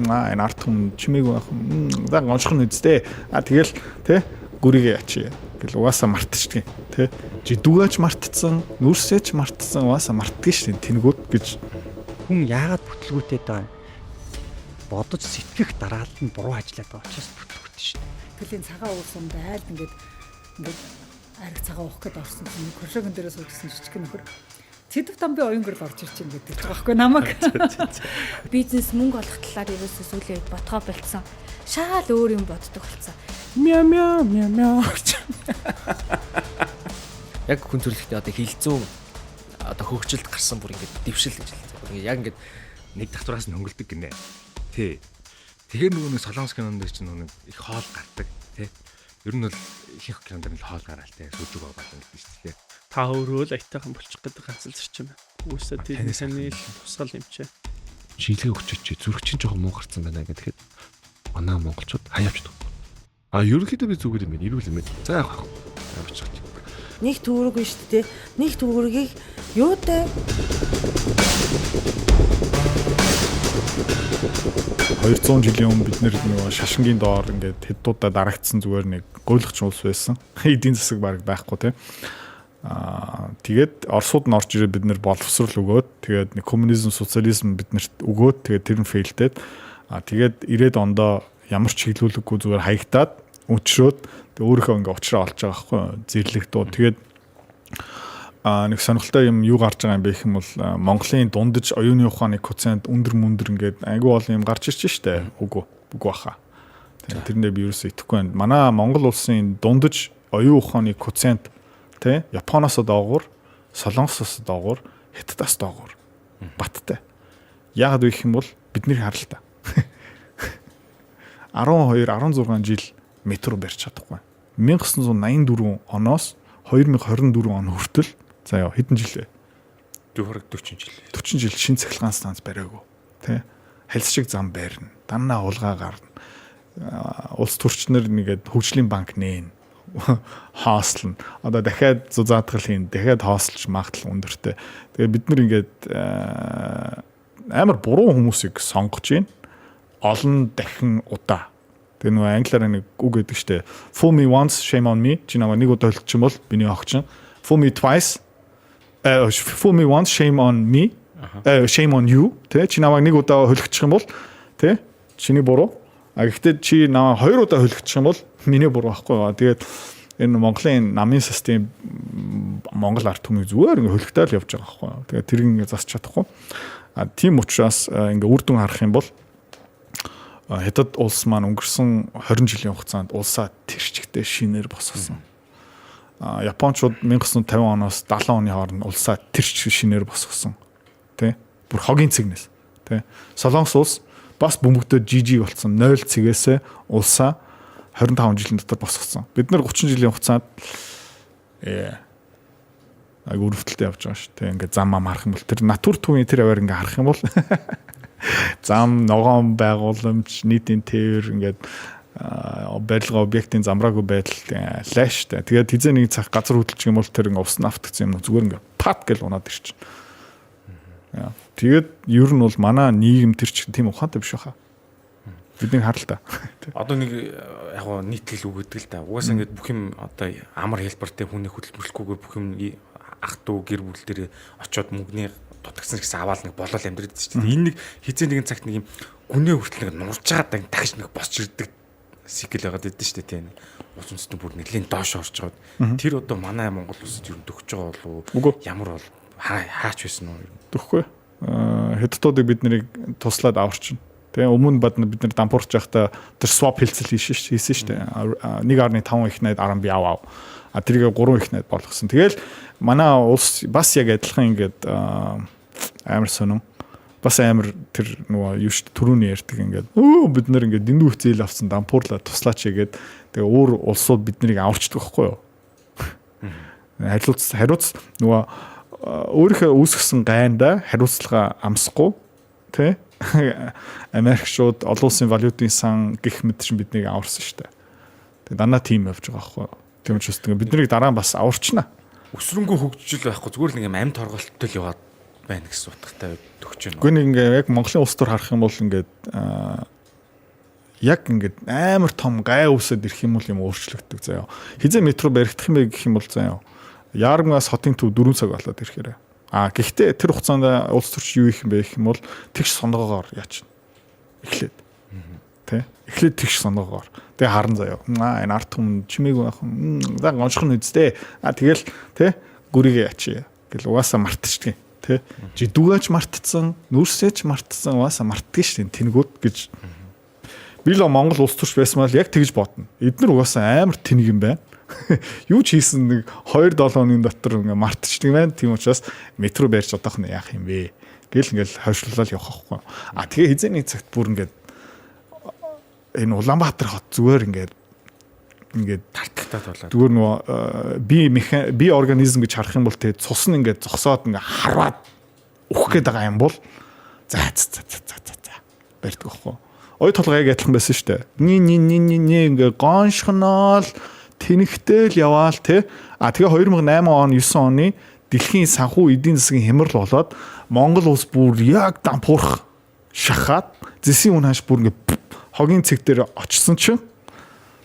энэ арт хүн чимээгүй байх. За гонших нь үстэй. Тэгэл тэ гүрийгээ ячи. Гэл угаасаа мартчихдаг тий. Жидүүгаач мартцсан, нүрсээч мартцсан угаасаа мартдаг шин тэнгүүд гэж хүн яагаад бүтлгүүтэй даа бодож сэтгэх дараалал нь буруу ажиллаад байгаа учраас бүтлгүүтэй шин. Тэлийн цагаан уусан байлд ингээд ариг цагаан уух гээд орсон чинь крушагийн дээрээ суудсан жижиг нөхөр Цэдв тамби оюнгөр орж ирж байгаа гэдэг байгаа байхгүй намайг. Бизнес мөнгө олох талаар ерөөсөө сүүлийн үед ботгоо болцсон. Шаал өөр юм боддог болсон. Мяу мяу мяу мяу. Яг хүн төрөлхтний одоо хилцүү одоо хөгжилд гарсан бүр ингээд дэвшил гэж хэлдэг. Яг ингээд нэг татвараас нь хөнгөлдөг гинэ. Тий. Тэгэхээр нөгөө нэг солонгос кинонд чинь нөгөө их хоол гардаг тий. Ер нь бол ихэнх кинонд л хоол гараал тий. Сүжиг байгаа гэдэг шүү дээ. Та өөрөө л аятайхан болчих гэдэг ганц л зарчим байна. Үүсээ тийм саний тусгал юмчээ. Шийдлэг өгчөж зүрх чинь жоохон муу гарцсан байна гэхэд манай монголчууд хаяавчдаг. Ерөнхийдөө би зүгээр юм байна. Ирүүл юм байна. За яах вэ? Явчих. Нэг төгрөг биш үү? Нэг төгрөгийг юутай 200 жилийн өмнө бид нөгөө шашингийн доор ингээд хэддуудаа дарагдсан зүгээр нэг гуйлахч улс байсан. Эдийн засаг баг байхгүй тий. Тэгээд Оросууд нь орж ирээд бид нэр боловсрал өгөөд тэгээд нэг коммунизм, социализм биднэрт өгөөд тэгээд тэр нь фейлдээд тэгээд 90-ад ондоо ямар ч чиглүүлэггүй зүгээр хаягтаад өчрөөд тэгээд өөрийнхөө ингээ уучраа олж байгаа байхгүй зэрлэг дуу тэгээд нэг сонирхолтой юм юу гарч байгаа юм бэ гэх юм бол Монголын дундаж оюуны ухааны коэффициент өндөр мөндөр ингээд айгүй олон юм гарч ирж штэ үгүй баха тэрэндээ би ерөөсөө итгэхгүй байна. Манай Монгол улсын дундаж оюун ухааны коэффициент тэ Японоос доогуур, Солонгосоос доогуур, Хятадаас доогуур баттай. Яагаад вэ гэх юм бол бидний харал та. 12 16 жил метро барьж чадахгүй. 1984 оноос 2024 он хүртэл заяа хэдэн жил вэ? 40 жил. 40 жил шин цахилгаан станц бариагүй. Тэ? Хальс шиг зам барьна. Даннаа улгаа гарна. Улс төрчнөр нэгээд хөгжлийн банк нээн. Хааслна. Одоо дахиад зузаатгал хийн, дахиад хаасалж магтал өндөртэй. Тэгээ бид нар ингээд амар буруу хүмүүсийг сонгож байна. Олон дахин удаа. Тэгээ нөгөө англиар нэг үг гэдэг штэ. Fool me once, shame on me. Чи намайг нэг удаа хөлтчих юм бол биний огч. Fool me twice. Fool me once, shame on me. Shame on you. Тэ чи намайг нэг удаа хөлтчих юм бол тэ чиний буруу. Гэхдээ чи намайг 2 удаа хөлтчих юм бол миний буруу байхгүй. Тэгээд энэ Монголын намын систем Монгол ард түмний зүгээр ингээ хөлтөөл явж байгаа байхгүй. Тэгээд тэр ингээ засч чадахгүй. Тийм учраас ингээ үр дүн харах юм бол Хятад улс маань өнгөрсөн 20 жилийн хугацаанд улсаа тэрчгтэй шинээр босгосон. Япончууд 1950 оноос 70 оны хооронд улсаа тэрч шинээр босгосон. Тэ? Бүр хогийн цэгнээс. Тэ? Солонгос улс бас бөмбөгдөө жижиг болсон 0 цэгээсээ улсаа 25 жилийн дотор босгосон. Бид нар 30 жилийн хугацаанд өрөвдөлтөд явж байгаа шүү. Тэ? Ингээ зам ам харах юм бол тэр натур төвийн тэр аваар ингээ харах юм бол зам ногоон байгууламж нийтийн тээвэр ингээд барилга объектын замраагүй байдал лаш та. Тэгээд хизээ нэг цаг газар хөдөлчих юм бол тэр ингээд усны автгцсан юм зүгээр ингээд пат гэл унаад ирчин. Тэгээд ер нь бол манай нийгэм тэр чинь тийм ухаантай биш баха. Бидний харал та. Одоо нэг яг гоо нийтлэл үг гэдэг л да. Угаасаа ингээд бүх юм одоо амар хэлбэртэй хүнийг хөдөлмөрлөхгүйгээр бүх юм ах トゥ гэр бүл дээр очиод мөнгөний дутагсан гэсэн аваал нэг болол амьдраад шүү дээ. Энэ нэг хизээ нэгэн цагт нэг юм гүнээ хүртэл нэг нурж байгаа дахиж нэг босч ирдэг сикл байгаад байдаг шүү дээ тийм. Улс үндэстэн бүр нэлийн доош орж байгаа. Тэр одоо манай Монгол улсад юу төгсөж байгаа болов уу? Ямар бол хаач байсан уу? Төгөхгүй. Хятадуудыг бид нарыг туслаад аварчин. Тэгээ өмнө бид нар дампуурч байхдаа тэр swap хэлцэл хийсэн шүү дээ. 1.5 их найд RMB аваа. Тэрийг 3 их найд болгосон. Тэгэл манай улс бас яг адилхан ингээд амар сонин. Бас амар тэр нөгөө юу шүү төрөний ярьдаг ингээд бид нар ингээд дэндүү хцээл авсан дампуурлаа туслаач гэдэг. Тэгээ өөр улсууд бид нарыг аварчдаг байхгүй юу? Хариуц нөгөө өөрийнхөө үүсгэсэн гайнда хариуцлага амсахгүй тий Америкчууд олон улсын валютын сан гэх мэт чинь биднийг аварсан шүү дээ. Тэгээ дандаа тим явж байгаа байхгүй юу? Тийм учраас бид нарыг дараа нь бас аварчна. Өсрөнгөө хөгжил байхгүй зүгээр л ингээм амь торголттой л яваад байна гэсэн утгатай төгч байна. Гэхдээ ингээ яг Монголын улс төр харах юм бол ингээд яг ингээд амар том гай үсэд ирэх юм бол юм өөрчлөгдөг заяа. Хизээ метро баригдах юм бэ гэх юм бол заяа. Яармгаас хотын төв 4 цаг болоод ирэхээр. Гэхдээ тэр хугацаанд улс төрч юу их юм бэ гэх юм бол тэгш сонгоогоор яач. Эхлээд. Тэ? Эхлээд тэгш сонгоогоор. Тэгээ харан заяа. Энэ арт хүм чимээгүй байх. За гонших нь үздэй. Тэгэл тэ гүрийгээ ячи. Гэл угаасаа мартчихдаг. Тэ? Жидүүгаач мартцсан, нүүрсээч мартцсан, угаасаа мартдаг шин тэнгүүд гэж. Би л Монгол улс төрч байсан бол яг тэгж бодно. Эднэр угаасаа амар тэнэг юм байна. Юу ч хийсэн нэг 2-7 хоногийн дотор ингээ мартчихдаг байна. Тийм учраас метро барьж одоох нь яах юм бэ? Гэл ингээл хойшлуулаад явах байхгүй. Тэгээ хизээний цагт бүр ингээд энэ Улаанбаатар хот зүгээр ингээд тарталтаад болоод зүгээр нөгөө би организм гэж харах юм бол тэгээ цус нь ингээд зогсоод ингээ хараад үхэх гээд байгаа юм бол за барьдаг байхгүй. Ой толгойг адилхан байсан шүү дээ. Ингээ гоншхнол тэнэгтэл яваал те. Тэгээ 2008 он 9 оны дэлхийн санхүү эдийн засгийн хямрал болоод Монгол улс бүр яг дампуурах шахаад зэсийн үн хаш бүр ингээ хогийн цэг дээр очсон чинь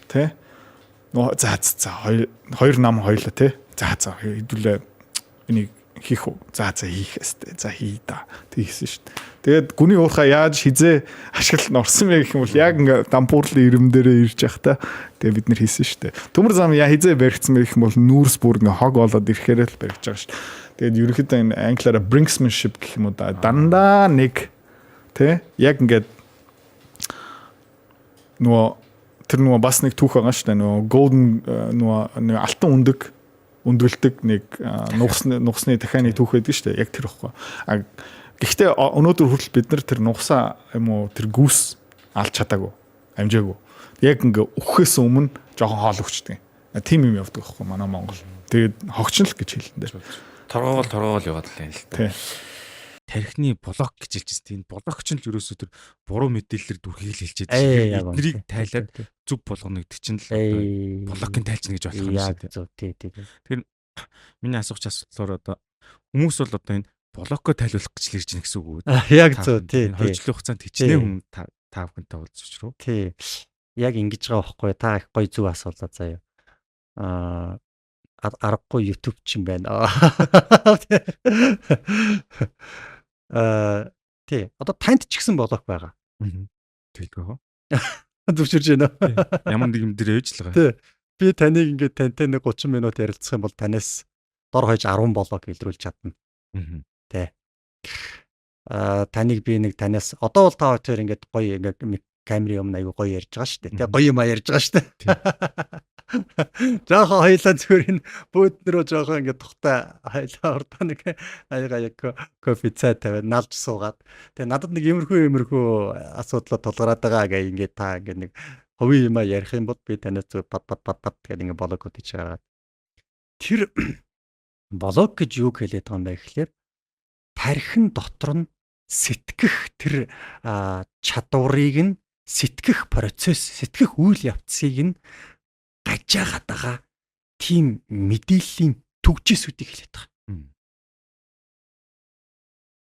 те. Нөө за 2 нам хоёлаа те. За хэдүүлээ энийг хийх үү? За хийх хэвээр. За хий да. Тэг хийсэн шүү дээ. Тэгээд гүний уурхаа яаж хизээ ашиглалт орсон бэ гэх юм бол яг ингээ дампуурлын ирэмдэрээ ирж явах та. Тэгээд бид нэр хийсэн шүү дээ. Төмөр зам яа хизээ баригдсан бэ гэх юм бол нүүрс бүр ингээ хог болоод ирэхээр л баригдж байгаа шүү дээ. Тэгээд ерөнхийдөө энэ англиараа brinksmanship гэх юм уу да. Дандаа нэг тэ яг ингээд нөгөө бас нэг түүх байгаа шүү дээ. Нөгөө golden нөгөө алтан өндөрлөдөг нэг нугасны дахианы түүх байдаг шүү дээ. Яг тэр ихгүй. Гэхдээ өнөөдөр хүртэл бид нар тэр нугасаа юм уу тэр гүүс алж чадаагүй. Амжаагүй. Яг ингээ өгөхөөс өмнө жоохон хоол өгчдөг. Тим юм явдаг байхгүй манай Монгол. Тэгээд хогчин л гэж хэлэн дээр. торгоогоол яваад л юм л та. Тархины блок гэж хэлжсэн. Энэ блок ч л ерөөсөө тэр буруу мэдээлэлээр дүрхийг хэлчихэд эднэрийг тайлаад зүг болгоно гэдэг чинь л блокын тайлчна гэж болох юм шиг тийм. Тэгэхээр миний асуух асуултаар одоо хүмүүс бол одоо энэ блокоо тайлуулах гэж л ирж байна гэсэн үг үү? Яг зөв тийм. Хойчлын хугацаанд хичнээн хүн та бүхэнтэй уулзч руу. Тий. Яг ингэж байгаа байхгүй та их гоё зүг асуулаа заяа. Аргагүй YouTube ч юм байна. Тий. Одоо танд ч гэсэн блок байгаа. Тэгэлгүй. Зөвшөөрж байна. Ямар нэг юм дээр ээж л байгаа. Тий. Би таныг ингээд тантай нэг 30 минут ярилцах юм бол танаас дор хойж 10 блок илрүүлж чадна. Тий. Таныг би нэг танаас одоо бол та хоёр ингээд гоё ингээд камерын өмнө аягүй гоё ярьж байгаа шүү дээ. Тий. Гоё юм ярьж байгаа шүү дээ. Жохоо хоёлаа зүгээр энэ бөөднөрөө жохоо ингээд тухтай хоёлаа урдаа нэг аяга кофе цай тавиад налж суугаад тэгээ надад нэг иймэрхүү асуудлаа тулгараад байгаа гэх ингээд та ингээд нэг хувийн юм ярих юм бол би танаас зүгээр бад гэдэг ингээд блог хийж байгаа. Тэр блог гэж юу хэлээд байгаа юм бэ гэхлээр тархин дотор нь сэтгэх тэр чадварыг нь сэтгэх процесс, сэтгэх үйл явцыг нь гажаагаад байгаа тийм мэдээллийн төгжээсүүдийг хэлээд байгаа.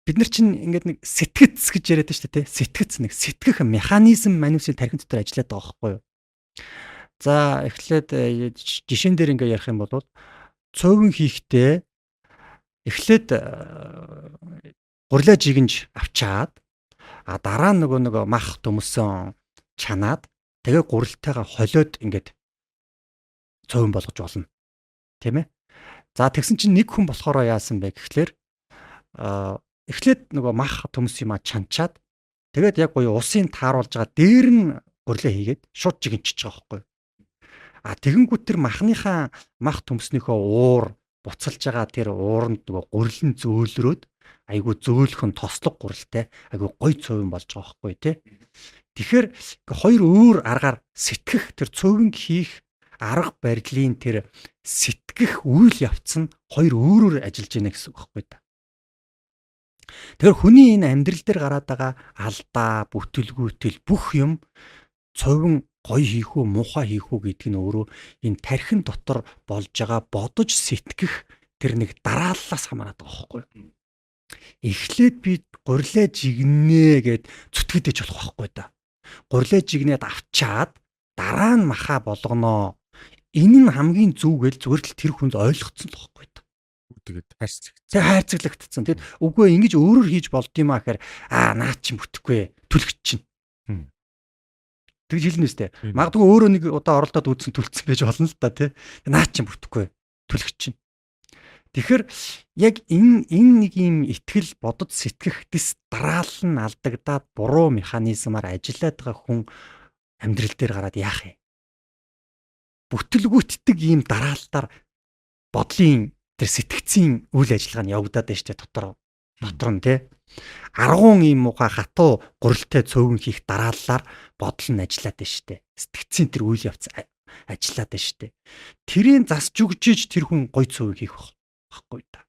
Бид нар чинь ингээд нэг сэтгэц гэж яриад шүү дээ, сэтгэц нэг сэтгэх механизм манусийн тархин дотор ажиллаад байгаа байхгүй юу? За эхлээд жишээн дээр ингээд ярих юм бол цөөвөн хийхдээ эхлээд гурилаа жигэнж авчаад дараа нөгөө мах төмсөн чанаад тэгээ гурилтайгаа холиод ингээд цөөн болгож болно. Тийм ээ. За тэгсэн чинь нэг хүн болохоор яасан бэ гэхлээр эхлээд нөгөө мах төмс юма чанчаад тэгээд яг гоё усын тааруулж байгаа дээр нь гурилаа хийгээд шууд жигэнчиж байгаа байхгүй. Тэгэнгүүт тэр махныхаа мах төмснийхөө уур буцалж байгаа тэр ууранд нөгөө гурилан зөөлрөөд айгу зөөлхөн тослог гурилтай айгу гоё цөөвөн болж байгаа байхгүй тий. Тэгэхээр хоёр өөр аргаар сэтгэх тэр цөөвөн хийх арга барилын тэр сэтгэх үйл явц нь хоёр өөрөөр ажиллаж байна гэсэн үг байхгүй та. Тэгэхээр хүний энэ амьдрал дээр гараад байгаа алдаа, бүтэлгүйтэл бүх юм цовин гоё хийх үү, муухай хийх үү гэдг нь өөрөө энэ тархин дотор болж байгаа бодож сэтгэх тэр нэг дарааллаас хамаарат байгаа байхгүй. Эхлээд би гурилаа жигнэ гэд зүтгэдэж болох байхгүй да. Гурлаа жигнээд авчаад дараа нь маха болгоноо. Энэ нь хамгийн зөв гэж зүгээр л тэр хүн ойлгоцсон л байхгүй та. Тэгээд хайрцагт. Тэг хайрцаглагдсан. Тэгэд үгүй ингэж өөрөөр хийж болд юм аа гэхээр наа чи бүтэхгүй түлхэж чинь. Тэгж хэлнэ үстэй. Магадгүй өөрөө нэг удаа оролдоод үзсэн түлхсэн байж болно л та тий. Наа чи бүтэхгүй түлхэж чинь. Тэгэхээр яг энэ нэг юм итгэл бодож сэтгэх дэс дараал нь алдагдаад буруу механизмаар ажиллаад байгаа хүн амьдрал дээр гараад яах юм? Бүтэлгүйтдэг ийм дараалтаар бодлын тэр сэтгцийн үйл ажиллагаа нь явагдаад байна шүү дээ дотор нь тий. Аргуун ийм муха хатуу гурилтай цөөгн хийх дарааллаар бодол нь ажиллаад байна шүү дээ. Сэтгцийн тэр үйл явц ажиллаад байна шүү дээ. Тэрийн засж өгчиж тэр хүн гой цөгийг хийх байхгүй та.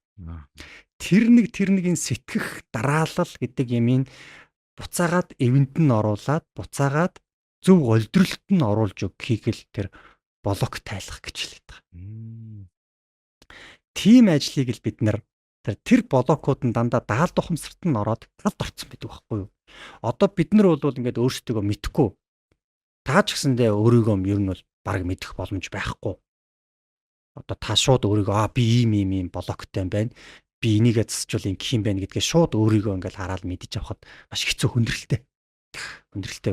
Тэр нэгэн сэтгэх дараалал гэдэг юмыг буцаагаад эвэнд нь оруулаад буцаагаад зөв голдролт нь оруулж өгөхийг л тэр блок тайлах гэж хэлээд байгаа. Тим ажлыг л бид тэр блокууд нь дандаа даалд ухамсарт нь ороод талд орцсон байдаг байхгүй юу? Одоо бид нар бол ингээд өөрсдөө мэдхгүй. Таа ч гэсэндээ өөрийгөө ер нь бол баг мэдэх боломж байхгүй. Одоо та шууд өөрийгөө би ийм блоктой юм байна. Би энийгээ засчвал ингэх юм байна гэдгээ шууд өөрийгөө ингээд хараад мэдэж авахд маш хэцүү хүндрэлтэй.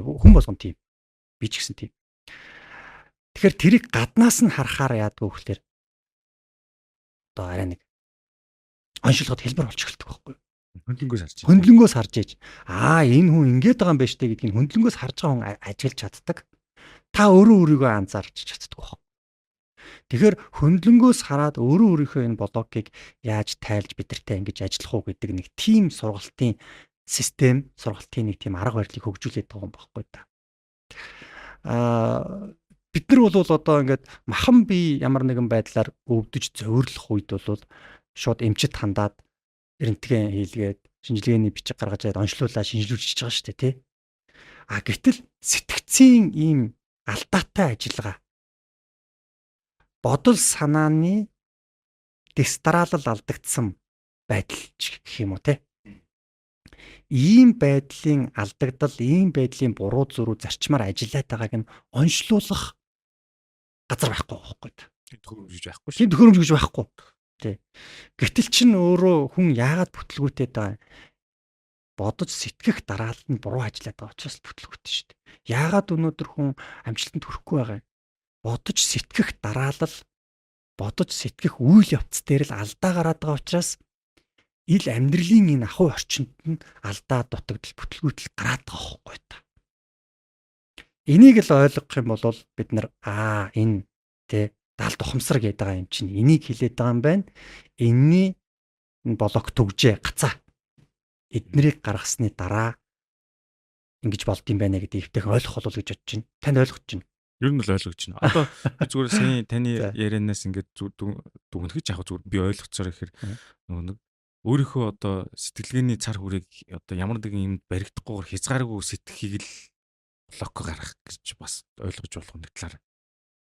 Хүн болгон тийм. Би ч гэсэн тийм. Тэгэхээр тэрийг гаднаас нь харахаар яадгүй гэхээр одоо арай нэг оншилгод хэлбэр болж эхэлдэг байхгүй юу? Хөндлөнгөөс харж ээж. Энэ хүн ингэж байгаа юм байна штэ гэдгийг хөндлөнгөөс харж байгаа хүн ажиглаж чаддаг. Та өөрийгөө анзаарч чаддаг байхгүй. Тэгэхээр хөндлөнгөөс хараад өөрийнхөө энэ блокийг яаж тайлж бидэртэй ингэж ажиллах уу гэдэг нэг тим сургалтын систем, сургалтын нэг тим арга барилыг хөгжүүлээд байгаа юм байхгүй та. Бид нар бол одоо ингээд махан би ямар нэгэн байдлаар өвдөж зовирлох үед бол шууд эмчит хандаад эрентген хийлгээд шинжилгээний бичиг гаргаж аваад онцлуулаад шинжилүүлж байгаа шүү дээ тий. Гэтэл сэтгцийн ийм алдаатай ажиллагаа бодол санааны дистраалал алдагдсан байдал гэх юм уу тий. Ийм байдлын алдагдал, ийм байдлын буруу зөрүү зарчмаар ажиллаад байгааг нь онцлуулах газар байхгүй байхгүй. Тийм төхөөрөмж гэж байхгүй. Тий. Гэтэл чин өөрөө хүн яагаад бүтлгүүтэй байгаа? Бодож сэтгэх дараалал нь буруу ажиллаад байгаа учраас бүтлгүүтэй шүү дээ. Яагаад өнөөдөр хүн амжилтанд хүрэхгүй байгаа юм? Бодож сэтгэх дараалал, бодож сэтгэх үйл явц дээр л алдаа гараад байгаа учраас ил амьдралын энэ ахуй орчинд нь алдаа дутагдал бүтлгүүтэл гараад байгаа байхгүй та. Энийг л ойлгох юм бол бид нар энэ тэ даалд ухамсар гэдэг байгаа юм чинь энийг хэлээд байгаа юм байна. Энэний блок төгжээ гацаа. Эднэрийг гаргасны дараа ингэж болд юм байна гэдэг өвтөх ойлгох бол гэж бодож байна. Танд ойлгож байна. Ер нь л ойлгож байна. Одоо зүгээр сайн таны ярианаас ингээд дүгнэж яг зүгээр би ойлгоцоор ихээр нэг өөрийнхөө одоо сэтгэлгээний цар хүрээг одоо ямар нэгэн юмд баригдахгүйгээр хязгааргүй сэтгэхийг л блок гаргах гэж бас ойлгож болох нэг талаар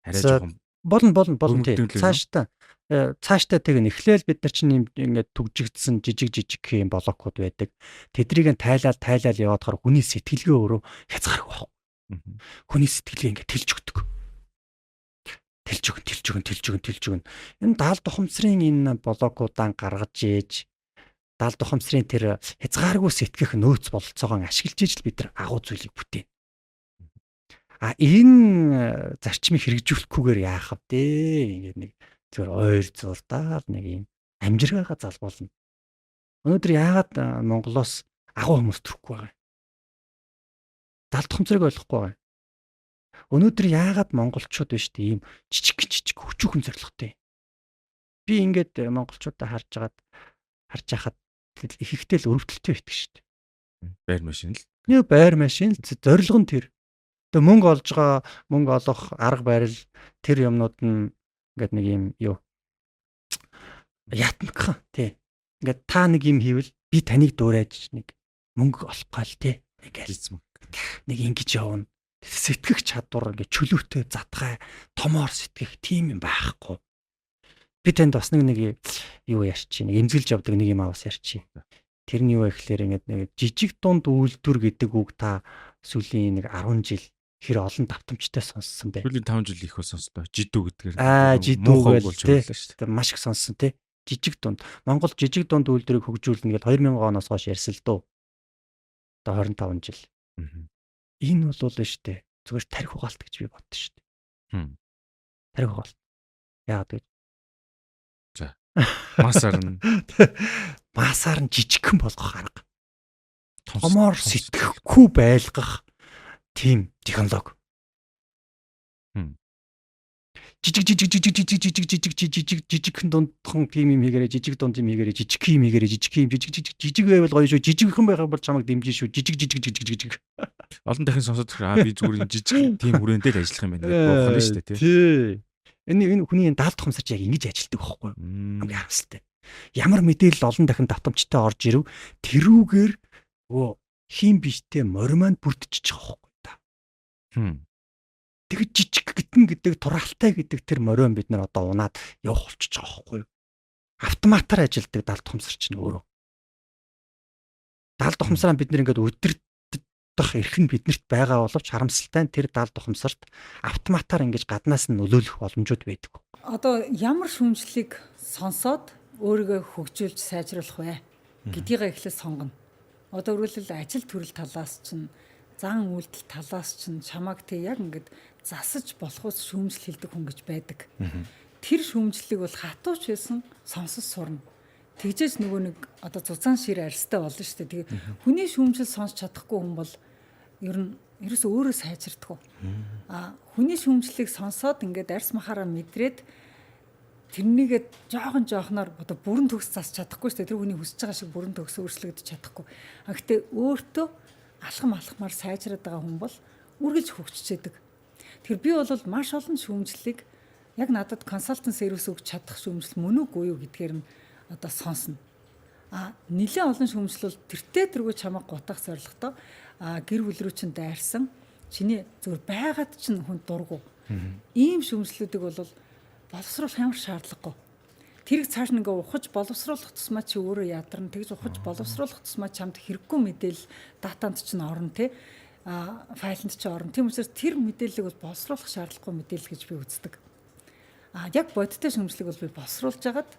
арай жоохон болно тий. Цааштай тэг нэхлээл бид нар чинь ингээд түгжигдсэн жижиг юм блокууд байдаг. Тэдрийг тайлал яваад хаар хүний сэтгэлгээ өөрөө хязгааргүй байна. Хүний сэтгэлгээ ингээд тэлж өгдөг. Тэлж өгнө. Энэ даалд ухамсарын энэ блокуудаа гаргаж ээж даалд ухамсарын тэр хязгааргүй сэтгэх нөөц бололцоогоо ашиглаж ижил бид нар агуу зүйлийг бүтээн. Энэ зарчмыг хэрэгжүүлэхгүйгээр яах вэ? Ингээд нэг зөвөр ойр зурдаад нэг юм амжиргаага залгуулна. Өнөөдөр яагаад Монголоос агуу хүмүүс төрөхгүй байгаа юм? Даалд ухамсарыг ойлгохгүй байгаа. Өнөөдөр яагаад монголчууд биш тийм жижиг хүчүүхэн зоригтой. Би ингээд монголчуудаа харж хахад ихэнхдээ л өрөвдөлтөй байдаг шүү дээ. Байр машин л. Байр машин л зорилго нь тэр. Тэгээ мөнгө олох арга барил тэр юмнууд нь ингээд нэг юм ятнах тий. Ингээд та нэг юм хийвэл би таныг дуурайж нэг мөнгө олох гал тий. Нэг ингэж явна. Сэтгэх чадвар ингээд чөлөөтэй задгай томоор сэтгэх тийм юм байхгүй. Би танд бас нэг ярьчих. Нэг эмзэглэж явдаг нэг юм аваас ярьчих. Тэр нь юу вэ гэхээр ингээд нэг жижиг дунд үйлдвэр гэдэг үг та сүүлийн нэг 10 жил хэр олон давтамжтай сонссон бэ? Сүүлийн 5 жил их бол сонслоо. Жидүү гэдгээр. Жидүү болж тий. байлаа шүү дээ. Тэр маш их сонссон тий. Жижиг дунд. Монгол жижиг дунд үйлдвэрийг хөгжүүлнэ гэдэг 2000 оноос хойш ярьсан л дөө. Одоо 25 жил. Энэ бол шүү дээ. Зүгээр тарих угаалт гэж би боддоо шүү дээ. Тарих угаалт. Яагаад вэ? За. Масаар нь жижигхэн болгох арга. Томоор сэтгэхгүй байлгах тийм технологи. Жижигхэн дундхан тийм юм хийгээрээ жижиг дунд юм хийгээрээ жижиг юм хийгээрээ жижиг байвал гоё шүү. Жижигхэн байгаа бол чамайг дэмжин шүү. Жижиг. Олон дахин сонсоод би зүгээр жижиг тийм хүрээндээ л ажиллах юм байна гэж боохно шүү дээ тий. Энэ хүний даалт тухамсарч яг ингэж ажилтдаг байхгүй юу? Хамгийн харамсалтай. Ямар мэдээлэл олон дахин давтамжтай орж ирв тэрүүгээр хим биштэй мормонд бүрдчихэж байгаа байхгүй та. Тэг жижиг гитэн гэдэг туралтай гэдэг тэр морин бид нар одоо унаад явах болчихж байгаа байхгүй юу? Автоматар ажилдаг даалт тухамсарч нь өөрөө. Даалт тухамсараа бид нар ингээд өдөртдөх эрх нь биднэрт байгаа боловч харамсалтай нь тэр даалт тухамсарт автоматар ингэж гаднаас нь нөлөөлөх боломжууд байдаг. Одоо ямар шүүмжлэлийг сонсоод өөрийгөө хөгжүүлж сайжруулах вэ гэдгийг эхлээд сонгоно. Одоо өөрөлдөл ажил төрөл талаас чинь зан үйлдэл талаас чинь чамаг тэг яг ингээд засаж болохоос шүүмжлэл хэлдэг хүн гэж байдаг. Тэр шүүмжлэлийг бол хатууч байсан сонсож сурна. Тэгжээж нөгөө нэг одоо зузаан шир арьстай болно шүү дээ. Тэгээ хүний шүүмжлэл сонсч чадахгүй хүн бол ер нь ерөөсөө өөрөө сайжирдаггүй. Хүний шүүмжлэлийг сонсоод ингээд арьс махаараа мэдрээд тэрнийгээ жоохноор одоо бүрэн төгс засч чадахгүй шүү дээ. Тэр хүний хүсэж байгаа шиг бүрэн төгс өөрчлөгдөж чадахгүй. Гэхдээ өөртөө алхамаар сайжраад байгаа хүн бол үргэлж хөгжчихэдэг. Тэгэхээр би бол маш олон шүүмжлэлийг яг надад консалтинг сервис өгч чадах шүүмжлэл мөн үгүй юу гэдгээр нь одоо сонсно. Нэлээд олон шүүмжлэл бол тэртээ чамайг гутах зорилготой гэр бүл рүү чинь дайрсан чиний зөв байгаад чинь хүн дургу. Ийм шүүмжлэлүүдийг бол боловсруулах ямар шаардлагагүй. Тэрийг цааш нь ингээ ухаж боловсруулах тусмаа чи өөрөө ядарна. Тэгж ухаж боловсруулах тусмаа чамд хэрэггүй мэдээлэл датанд чинь орно те. Файланд чи орно. Тийм учраас тэр мэдээллийг бол боловсруулах шаардлагагүй мэдээлэл гэж би үздэг. Яг бодиттой шүүмжлэлийг бол би боловсруулж агаад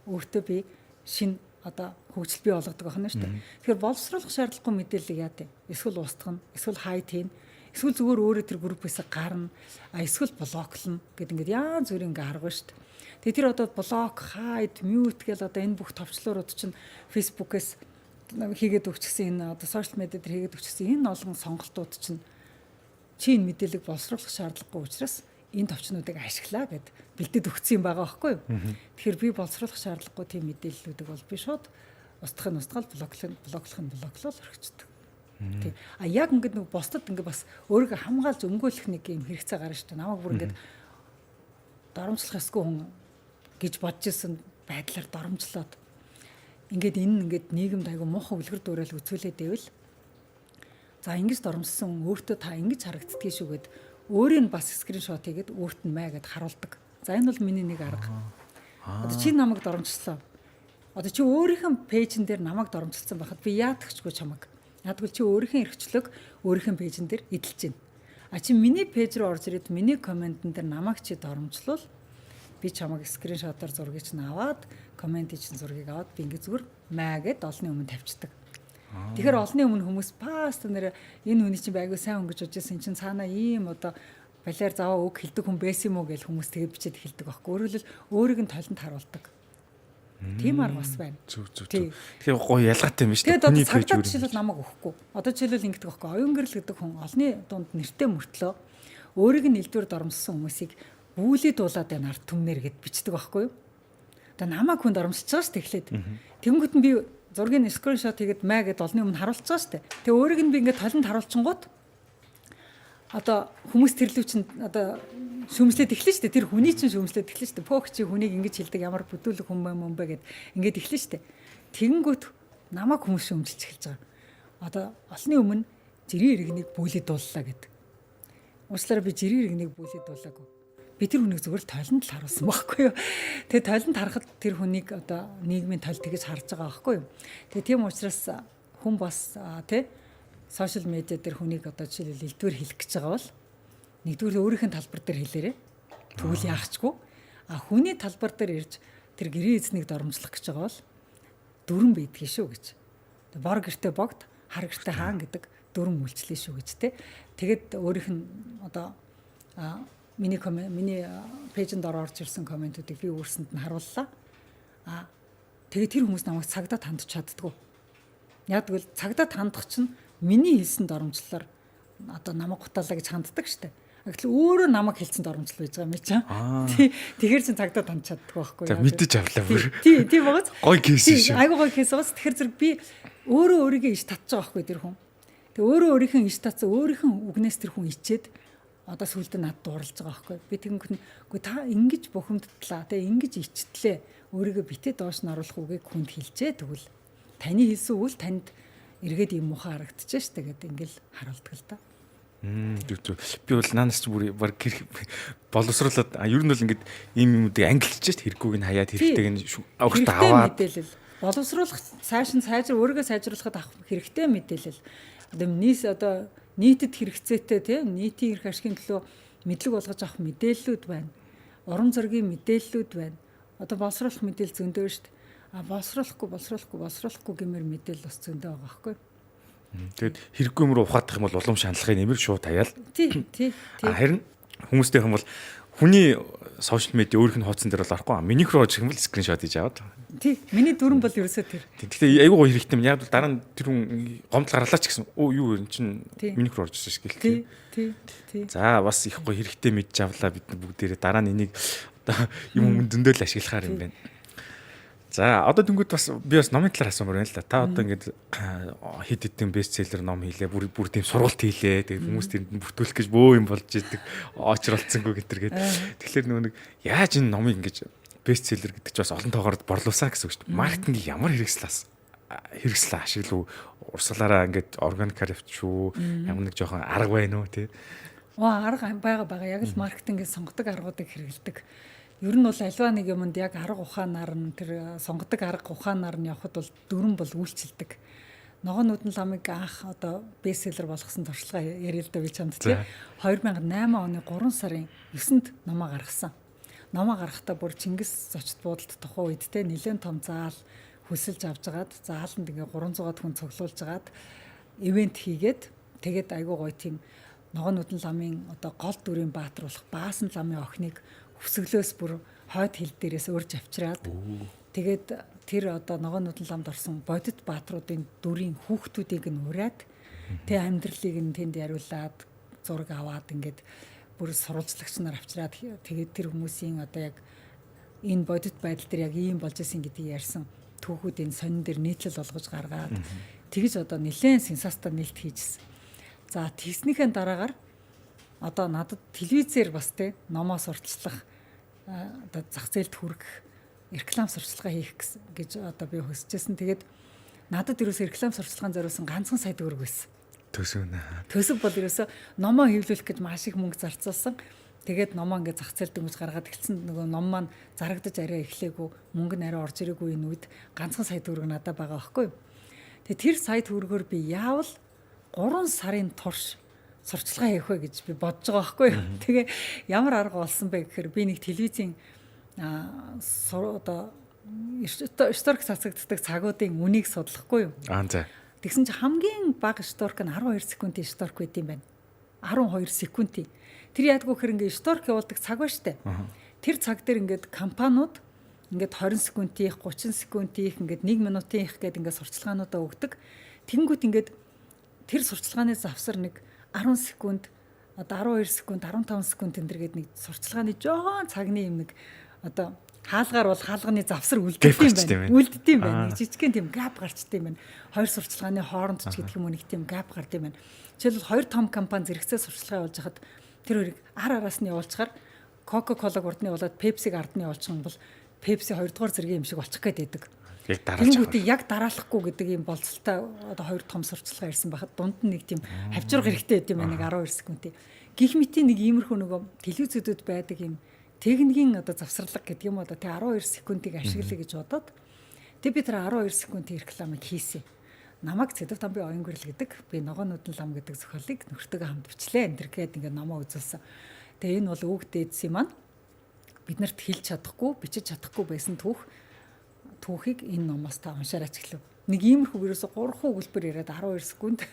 өөртөө би шинэ одоо хөгжил бий болгодог байна шүү дээ. Тэгэхээр боловсруулах шаардлагагүй мэдээллийг яа дээ. Эсвэл устгана, эсвэл хайт хийн, эсвэл зүгээр өөрөө тэр группээс гарна, эсвэл блоклно гэд ингээд янз бүрийн ингээ арга шүү дээ. Тэгээ тэр одоо блок, хайт, мьют гэл одоо энэ бүх товчлуурууд чинь фейсбુકээс хийгээд өгчихсэн энэ одоо сошиал медиа дээр хийгээд өгчихсэн энэ олон сонголтууд чинь чи энэ мэдээллийг боловсруулах шаардлагагүй учраас энэ товчнуудыг ашиглаа гэд бэлдээд өгсөн юм байгаа байхгүй юу. Тэгэхээр би боловсруулах шаардлагагүй тийм мэдээллүүдийг бол би шууд устгахын блоклол орхичдаг. Тий. Яг ингээд нэг бусдад ингээд бас өөрийгөө хамгаалж өмгөөлөх нэг юм хэрэгцээ гарна шүү дээ. Намайг бүр ингээд доромжлох ёсгүй хүн гэж бодож исэн байдлаар доромжлоод ингээд энэ ингээд нийгэмд айгу муухай үлгэр дуурайл үзүүлээд байвал за ингэж доромжсон өөртөө та ингэж харагддгийг шүү гэд өөрийг бас скриншот хийгээд өөрт нь маа гэд харуулдаг. За энэ бол миний нэг арга. Одоо чи намайг доромжлоо. Одоо чи өөрийнхөө пэйжэн дээр намайг доромжилсан байхад би яадагчгүй чамайг. Ядгүй чи өөрийнхөө эрхчлөг өөрийнхөө пэйжэн дээр эдэлж байна. Чи миний пэйж рүү орж ирээд миний комментэн дээр намайг чи доромжлол би чамайг скриншотоор зургийг чинь аваад комментийн чинь зургийг аваад би ингээ зүгээр маа гэд олонний өмнө тавьчихдаг. Тэгэхээр олонний өмнө хүмүүс паст нэр энэ хүний чинь байгуу сайн хүн гэж бодож чинь цаанаа ийм одоо балиар заваа үг хэлдэг хүн байсан юм уу гэж хүмүүс тэгээд бичээд эхэлдэг байхгүй. Өөрөөр өөрийг нь толинд харуулдаг. Тийм арга бас байна. Тэгэхээр гоё ялгаатай юм шүү дээ. Тэгээд цагдаа жишээлбэл намайг өгөхгүй. Одоо жишээлбэл ингэдэг байхгүй. Оюун гэрэл гэдэг хүн олонний дунд нэртэй мөртлөө өөрийг нь элдвэр доромжсон хүмүүсийг бүүлий дуулаад байна ард түмнэр гэд бичдэг байхгүй юу? Одоо намайг хүн доромжиж байгаа шүү дээ эхлээд. Тэнгүүт нь би зургийн скриншот хийгээд маа гэд олонний өмнө харуулж байгаа шүү дээ. Тэгээ өөрийг нь би ингээд толинд харуулчингууд одоо хүмүүс тэрлүү чинь одоо шүүмжлээд эхлэн шүү дээ. Тэр хүний чинь шүүмжлээд эхлэн шүү дээ. Пок чи хүнийг ингэж хэлдэг ямар бүдүүлэг хүн юм бэ гэд ингээд эхлэн шүү дээ. Тэгэнгүүт намайг хүмүүс шүүмжилж эхэлж байгаа. Одоо олонний өмнө жирийн иргэнийг бүүлий дууллаа гэд. Уучлаарай би жирийн иргэнийг бүүлий дуулаагүй. Би тэр хүнийг зүгээр л толинд л харуулсан байхгүй юу. Тэгээ толинд харахад тэр хүнийг одоо нийгмийн толь тэгэж харж байгаа байхгүй юу. Тэгээ тийм учраас хүн бас тий сошиал медиа дээр хүнийг одоо жишээлбэл элдвэр хэлэх гэж байгаа бол нэгдүгээр өөрийнх нь талбар дээр хэлээрэй. Тэгвэл яахчгүй. Хүний талбар дээр ирж тэр гэрээ эзнийг доромжлох гэж байгаа бол дүрэн бийдгий шүү гэж. Бор гэртээ богд, хар гэртээ хаан гэдэг дүрэн үйлчлээ шүү гэж те. Тэгэд өөрийнх нь одоо миний пэйжэнд орж ирсэн комментуудыг би өөрсөнд нь харууллаа. Тэгээд тэр хүмүүс намайг цагдаа тандж чаддгүй. Яг тэгвэл цагдаа тандах чинь миний хэлсэн доромжлолоор одоо намайг гутаалаа гэж ханддаг штэ. Гэтэл өөрөө намайг хэлсэн доромжлол байж байгаа юм чинь. Тэгэхээр чин цагдаа тандж чаддгүй байхгүй яа. Мэдэж авлаа бүр. Тийм багц. Гой кейс шүү. Айгуу гой кейс бас тэгэхээр зэрэг би өөрөө өөрийгөө иш татчих байгаа байхгүй тэр хүн. Тэг өөрөө өөрийнхөө иш татсан өөрийнхөө үгнээс тэр хүн ичээд одоо сүултээ над дуурлаж байгаа байхгүй. Би тэгэнгүүт та ингэж бухимдтлаа. Тэг ингэж ичтлээ. Өөрийгөө битээ доош нь оруулах үгийг хүнд хэлжээ тэгвэл таны хэлсэн үйл танд эргээд юм муухай харагдчихжээ штэ гэдэг ингээл харуулдаг л да. Би бол наанаас ч бүр баг боловсруулаад ер нь бол ингээд ийм юмуудыг ангилж шít хэрэггүйг нь хаяад хэрэгтэйг нь авахт аваад мэдээлэл боловсруулах өөрийгөө сайжруулахад авах хэрэгтэй мэдээлэл одоо нийтэд хэрэгцээтэй тийм нийтийн эрх ашигын төлөө мэдлэг болгож авах мэдээллүүд байна. Уран зургийн мэдээллүүд байна. Одоо боловсруулах мэдээлэл зөндөө шít. Боловсруулахгүй гэмээр мэдээлэл бас зөндөө байгаа байхгүй. Тэгэд хэрэггүй юмруу ухаадах юм бол улам шаналхын нэмэр шууд хаяал. Тий. Харин хүмүүстэй юм бол хүний сошиал медиа өөрийнх нь хуудсан дээр бол орохгүй. Минийх руу очих юм бол скриншот хийж аваад. Тий. Миний дүрэн бол ерөөсөө тэр. Гэхдээ айгүй гоё хэрэгтэй юм. Яг бол дараа нь тэр хүн гомдол гаргалаач гэсэн. Юу энэ чинь минийх руу орж ирсэн шүү гэлээ. Тий. За бас их гоё хэрэгтэй мэдж авлаа бид нар бүгдээрээ дараа нь энийг одоо юм зөндөөл ашиглахаар юм байна. За одоо тэнгууд бас би бас номын талаар асуумаар байна л да. Та одоо ингээд хэд хэдэн бестселлер ном хийлээ, бүр тийм сургалт хийлээ. Тэгээд хүмүүс тэрэнд бүртгүүлэх гэж бөө юм болж идэг. Очролцсонгүй гэтэргээд. Тэгэхээр нэг яаж энэ номыг ингээд бестселлер гэдэг чинь бас олон тоогоор борлуулсан гэсэн үг шүү дээ. Маркетингийг ямар хэрэгсэл ашиглав? Урсгалаараа ингээд органикаар явчихв. Ямар нэг жоохон арга байна уу тий? Арга байгаа. Яг л маркетингийн сонгодог аргуудыг хэрэгэлдэг. Ер нь бол альва нэг юмд яг арга ухаанаар нь тэр сонгодог арга ухаанаар нь явхад бол дүрэн бол үйлчилдэг. Ногоон нүдэн ламыг анх одоо бестселлер болгосон туршлага яриа л да би чамд тий. 2008 оны 3 сарын 9-нд номоо гаргасан. Номоо гаргахдаа бүр Чингис зочд буудалд тухайн үед те нэлээд том заал хөсөлж авчгаад зааланд ингээ 300-аад хүн цуглуулж агаад ивент хийгээд тэгээд айгуу гоё тийм ногоон нүдэн ламын одоо гол дүрийн баатруулах Баасан ламын охиныг хүсгэлөөс бүр хойд хил дээрээс урьж авчираад тэгээд тэр одоо ногоон нүдэн ламд орсон бодит баатруудын дүрийн хүүхдүүдийг нь ураад тэг амьдралыг нь тэнд яриулаад зураг аваад ингээд бүр сурвалжлагч нар авчираад тэгээд тэр хүмүүсийн одоо яг энэ бодит байдал дээр яг ийм болж исэн гэдгийг ярьсан түүхүүдийн сонин дээр нийтлэл олгож гаргаад тэгж одоо нэлээд сенсацтай нээлт хийжсэн. За тэгснийхэн дараагаар одоо надад телевизээр бас те номоо сурталчлах одоо зах зээлд хүргэх реклам сурталчилгаа хийх гэж одоо би хүсэжсэн. Тэгээд надад ерөөсөө реклам сурталчилгаан зориулсан ганцхан сая төгрөг байсан. Төсөв бол ерөөсөө номоо хэвлүүлэх гэж маш их мөнгө зарцуулсан. Тэгээд номоо ингээд зах зээлд дөнгөж гаргаад эхэлсэн нөгөө ном маань зарагдаж арай эхлэегүй мөнгө нь арай орж ирээгүй энэ үед ганцхан сая төгрөг надад байгаа байхгүй юу. Тэгээд тэр сая төгрөгөөр би яавал 3 сарын турш сурталчилгаа хийх вэ гэж би бодож байгаа байхгүй юу. Тэгээ ямар арга болсон бэ гэхээр би нэг телевизийн одоо шторк цацагддаг цагуудын үнийг судлахгүй юу. Тэгсэн чинь хамгийн бага шторк нь 12 секундын шторк байт юм байна. 12 секундын. Тэр яадгүй хэр ингээд шторк явуулдаг цаг ба штэ. Тэр цаг дээр ингээд компаниуд ингээд 20 секундын их 30 секундын их ингээд 1 минутын их гэдэг ингээд сурталчилгаануудаа өгдөг. Тэнгүүт ингээд тэр сурталчилгааны завсар нэг 10 секунд, одоо 12 секунд, 15 секунд энэ гээд нэг сурталчилгааны жоон цагны юм нэг одоо хаалгаар бол хаалганы завсар үлддэг юм байна. Жижигхэн тийм гап гарчтай юм байна. Хоёр сурталчилгааны хооронд ч гэдэг юм уу нэг тийм гап гард юм байна. Жишээлбэл хоёр том компани зэрэгцээ сурталчилгаа явуулж хахад тэр хоёрыг араас нь явуулчихаар Coca-Cola-г урдны болоод Pepsi-г ардны явуулчих юм бол Pepsi 2 дугаар зэргийн юм шиг болчих гээд байдаг. Яг дараалж яг дараалахгүй гэдэг юм болцолтой одоо хоёр том сурталчилгаа ирсэн байхад дунд нь нэг тийм хавчрах хэрэгтэй байт юм байна 12 секундын. Гэх мэтийн нэг иймэрхүү нөгөө телевизүүдэд байдаг юм техникийн одоо завсарлага гэдэг юм одоо тэ 12 секундыг ашиглая гэж бодоод тэг би тэр 12 секундын рекламыг хийсэн. намайг Цэдэв Тамбын оюун гэрэл гэдэг би Ногоонуудын лам гэдэг зохиолыг нөхөртөөгөө хамт бичлээ энэ төр гээд ингээд номоо үзүүлсэн. Тэгээ энэ бол өвөг дээдсийн маань биднэрт хэлж чадахгүй, бичиж чадахгүй байсан түүхийг энэ номоос та уншаараач гэлээ. Нэг иймэрхүү ерөөсө 3 өгүүлбэр яриад 12 секунд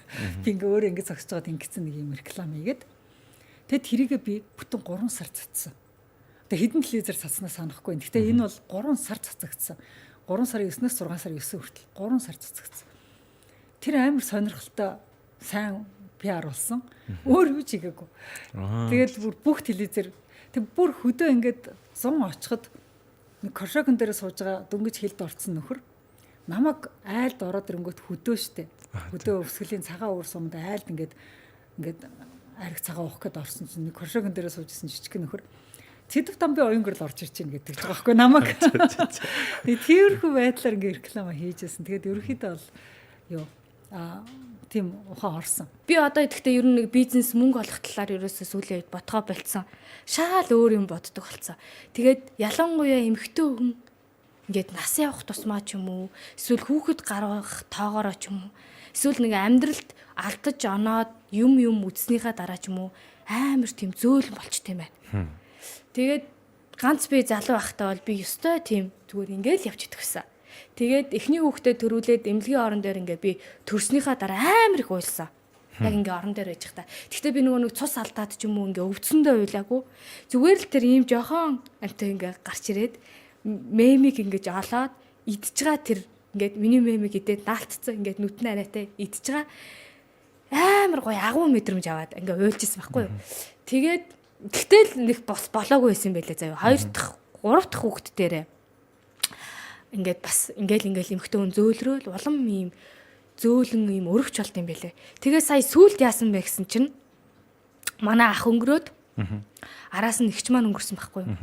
би ингээ өөрөө ингээ зогсож байгаад ингэсэн нэг юм реклам хийгээд тэгэд тэрийгээ би бүтэн 3 сар цацсан. Тэгээ хэдэн телевизээр цацснаа санахгүй. Гэхдээ энэ бол 3 сар цацагдсан. 3 сарын 9-өөс 6 сарын 9 хүртэл 3 сар цацагдсан. Тэр амар сонирхолтой сайн PR болсон. Өөр юу ч хийгээгүй. Тэгээд бүх телевизээр тэг бүр хөдөө ингээд 100 очиход нэг коршокон дээр сууж байгаа дөнгөж хилд орцсон нөхөр намайг айлд ороод ирэнгүүт хөдөө штэ. Хөдөө өвсгөлийн цагаан уур сумд айлд ингээд ариг цагаан уух гээд орсон чинь нэг коршокон дээр суужсэн жижиг нөхөр Цэдэв Тамбын оюун гэрэл орж ирж байна гэдэг байгаа байхгүй намайг. Тэгээд тиймэрхүү байдлаар ингээд реклама хийжсэн. Тэгээд ерөнхийдөө бол юу тийм ухаан орсон. Би одоо идэхдээ ер нь нэг бизнес мөнгө олох талаар ерөөсөө сүүлийн үед ботгоо болцсон. Шаал өөр юм боддог болцсон. Тэгээд ялангуяа эмэгтэй хүн ингээд нас явах тусмаа ч юм уу, эсвэл хүүхэд гаргах тоогоороо ч юм уу, эсвэл нэг амьдралд алдаж оноод юм үтснийхаа дараа ч юм уу амар тийм зөөлөн болчтой юм байна. Тэгээд ганц би залуу байхдаа бол би ёстой тийм зүгээр ингээл явж идэгсэн. Тэгээд эхний хүүхдээ төрүүлээд эмнэлгийн орон дээр ингээ би төрснийхаа дараа амар их уйлсан. Яг ингээ орон дээр байж та. Гэхдээ би нөгөө нэг цус алдаад ч юм уу ингээ өвдсөндөө уйлаагүй. Зүгээр л тэр ийм жохон амтай ингээ гарч ирээд мемиг ингээ олоод идж байгаа тэр ингээ миний мемиг идээд наалтцсан ингээ нүтэн арайтай идж байгаа амар гоё агуу мэдрэмж аваад ингээ уйлжсэн байхгүй юу. Тэгээд тэгтэл нэг бос болоогүй байсан байлээ заяа. 2 дахь 3 дахь хүүхд дээрээ ингээд бас ингээл эмхтэн хүн зөөлрөөл улам ийм зөөлөн ийм өрөвч болт юм байлээ. Тэгээ сая сүулт яасан бэ гэсэн чинь манай ах өнгөрөөд араас нь ихч маань өнгөрсөн байхгүй юу.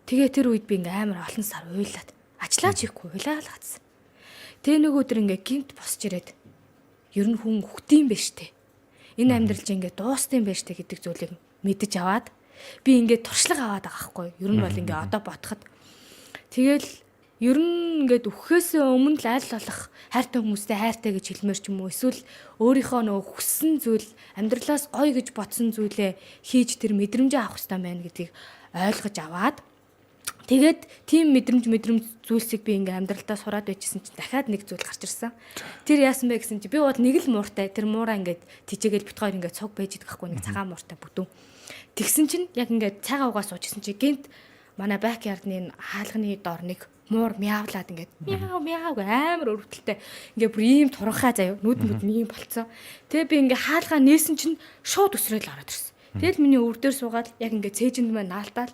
Тэгээ тэр үед би ингээ амар олон сар уйлаад ажиллаа ч ихгүй уйлаа л гацсан. Тэгээ нэг өдөр ингээ гинт босч ирээд ер нь хүн хөхтийн биш тэ. Энэ амьдрал чинь ингээ дуустын биш тэ гэдэг зүйлийг мэдэж аваад би ингээ туршлага аваад байгаа байхгүй юу. Ер нь бол ингээ одоо ботход тэгэл ер нь ингээд өгөхөөс өмнө л аль болох хайртай хүмүүстэй хайртай гэж хэлмээр ч юм уу эсвэл өөрийнхөө нөгөө хүссэн зүйл амьдралаас гоё гэж бодсон зүйлээ хийж тэр мэдрэмжээ авах хэрэгтэй байна гэдгийг ойлгож аваад тэгээд тийм мэдрэмж зүйлсийг би ингээм амьдралдаа сураад байжсэн чинь дахиад нэг зүйл гарч ирсэн. Тэр яасан бэ гэсэн чинь би бол нэг л мууртай тэр муураа ингээд тижээгээл бит хоёр ингээд цуг байж идэх байхгүй нэг цагаан мууртай бүдүүн. Тэгсэн чинь яг ингээд цайгаа угаа суучсан чинь гинт манай бэкяардны хаалганы дор нэг муур мяавлаад ингээд мяав амар өрөвдөлтэй ингээд бүр ийм туранхаа заяа нүд нь ийм болцсон. Тэгээ би ингээд хаалгаа нээсэн чинь шууд өсрөөл ороод ирсэн. Тэгэл миний өвөр дээр суугаад яг ингээд цээжинд маань наалтаал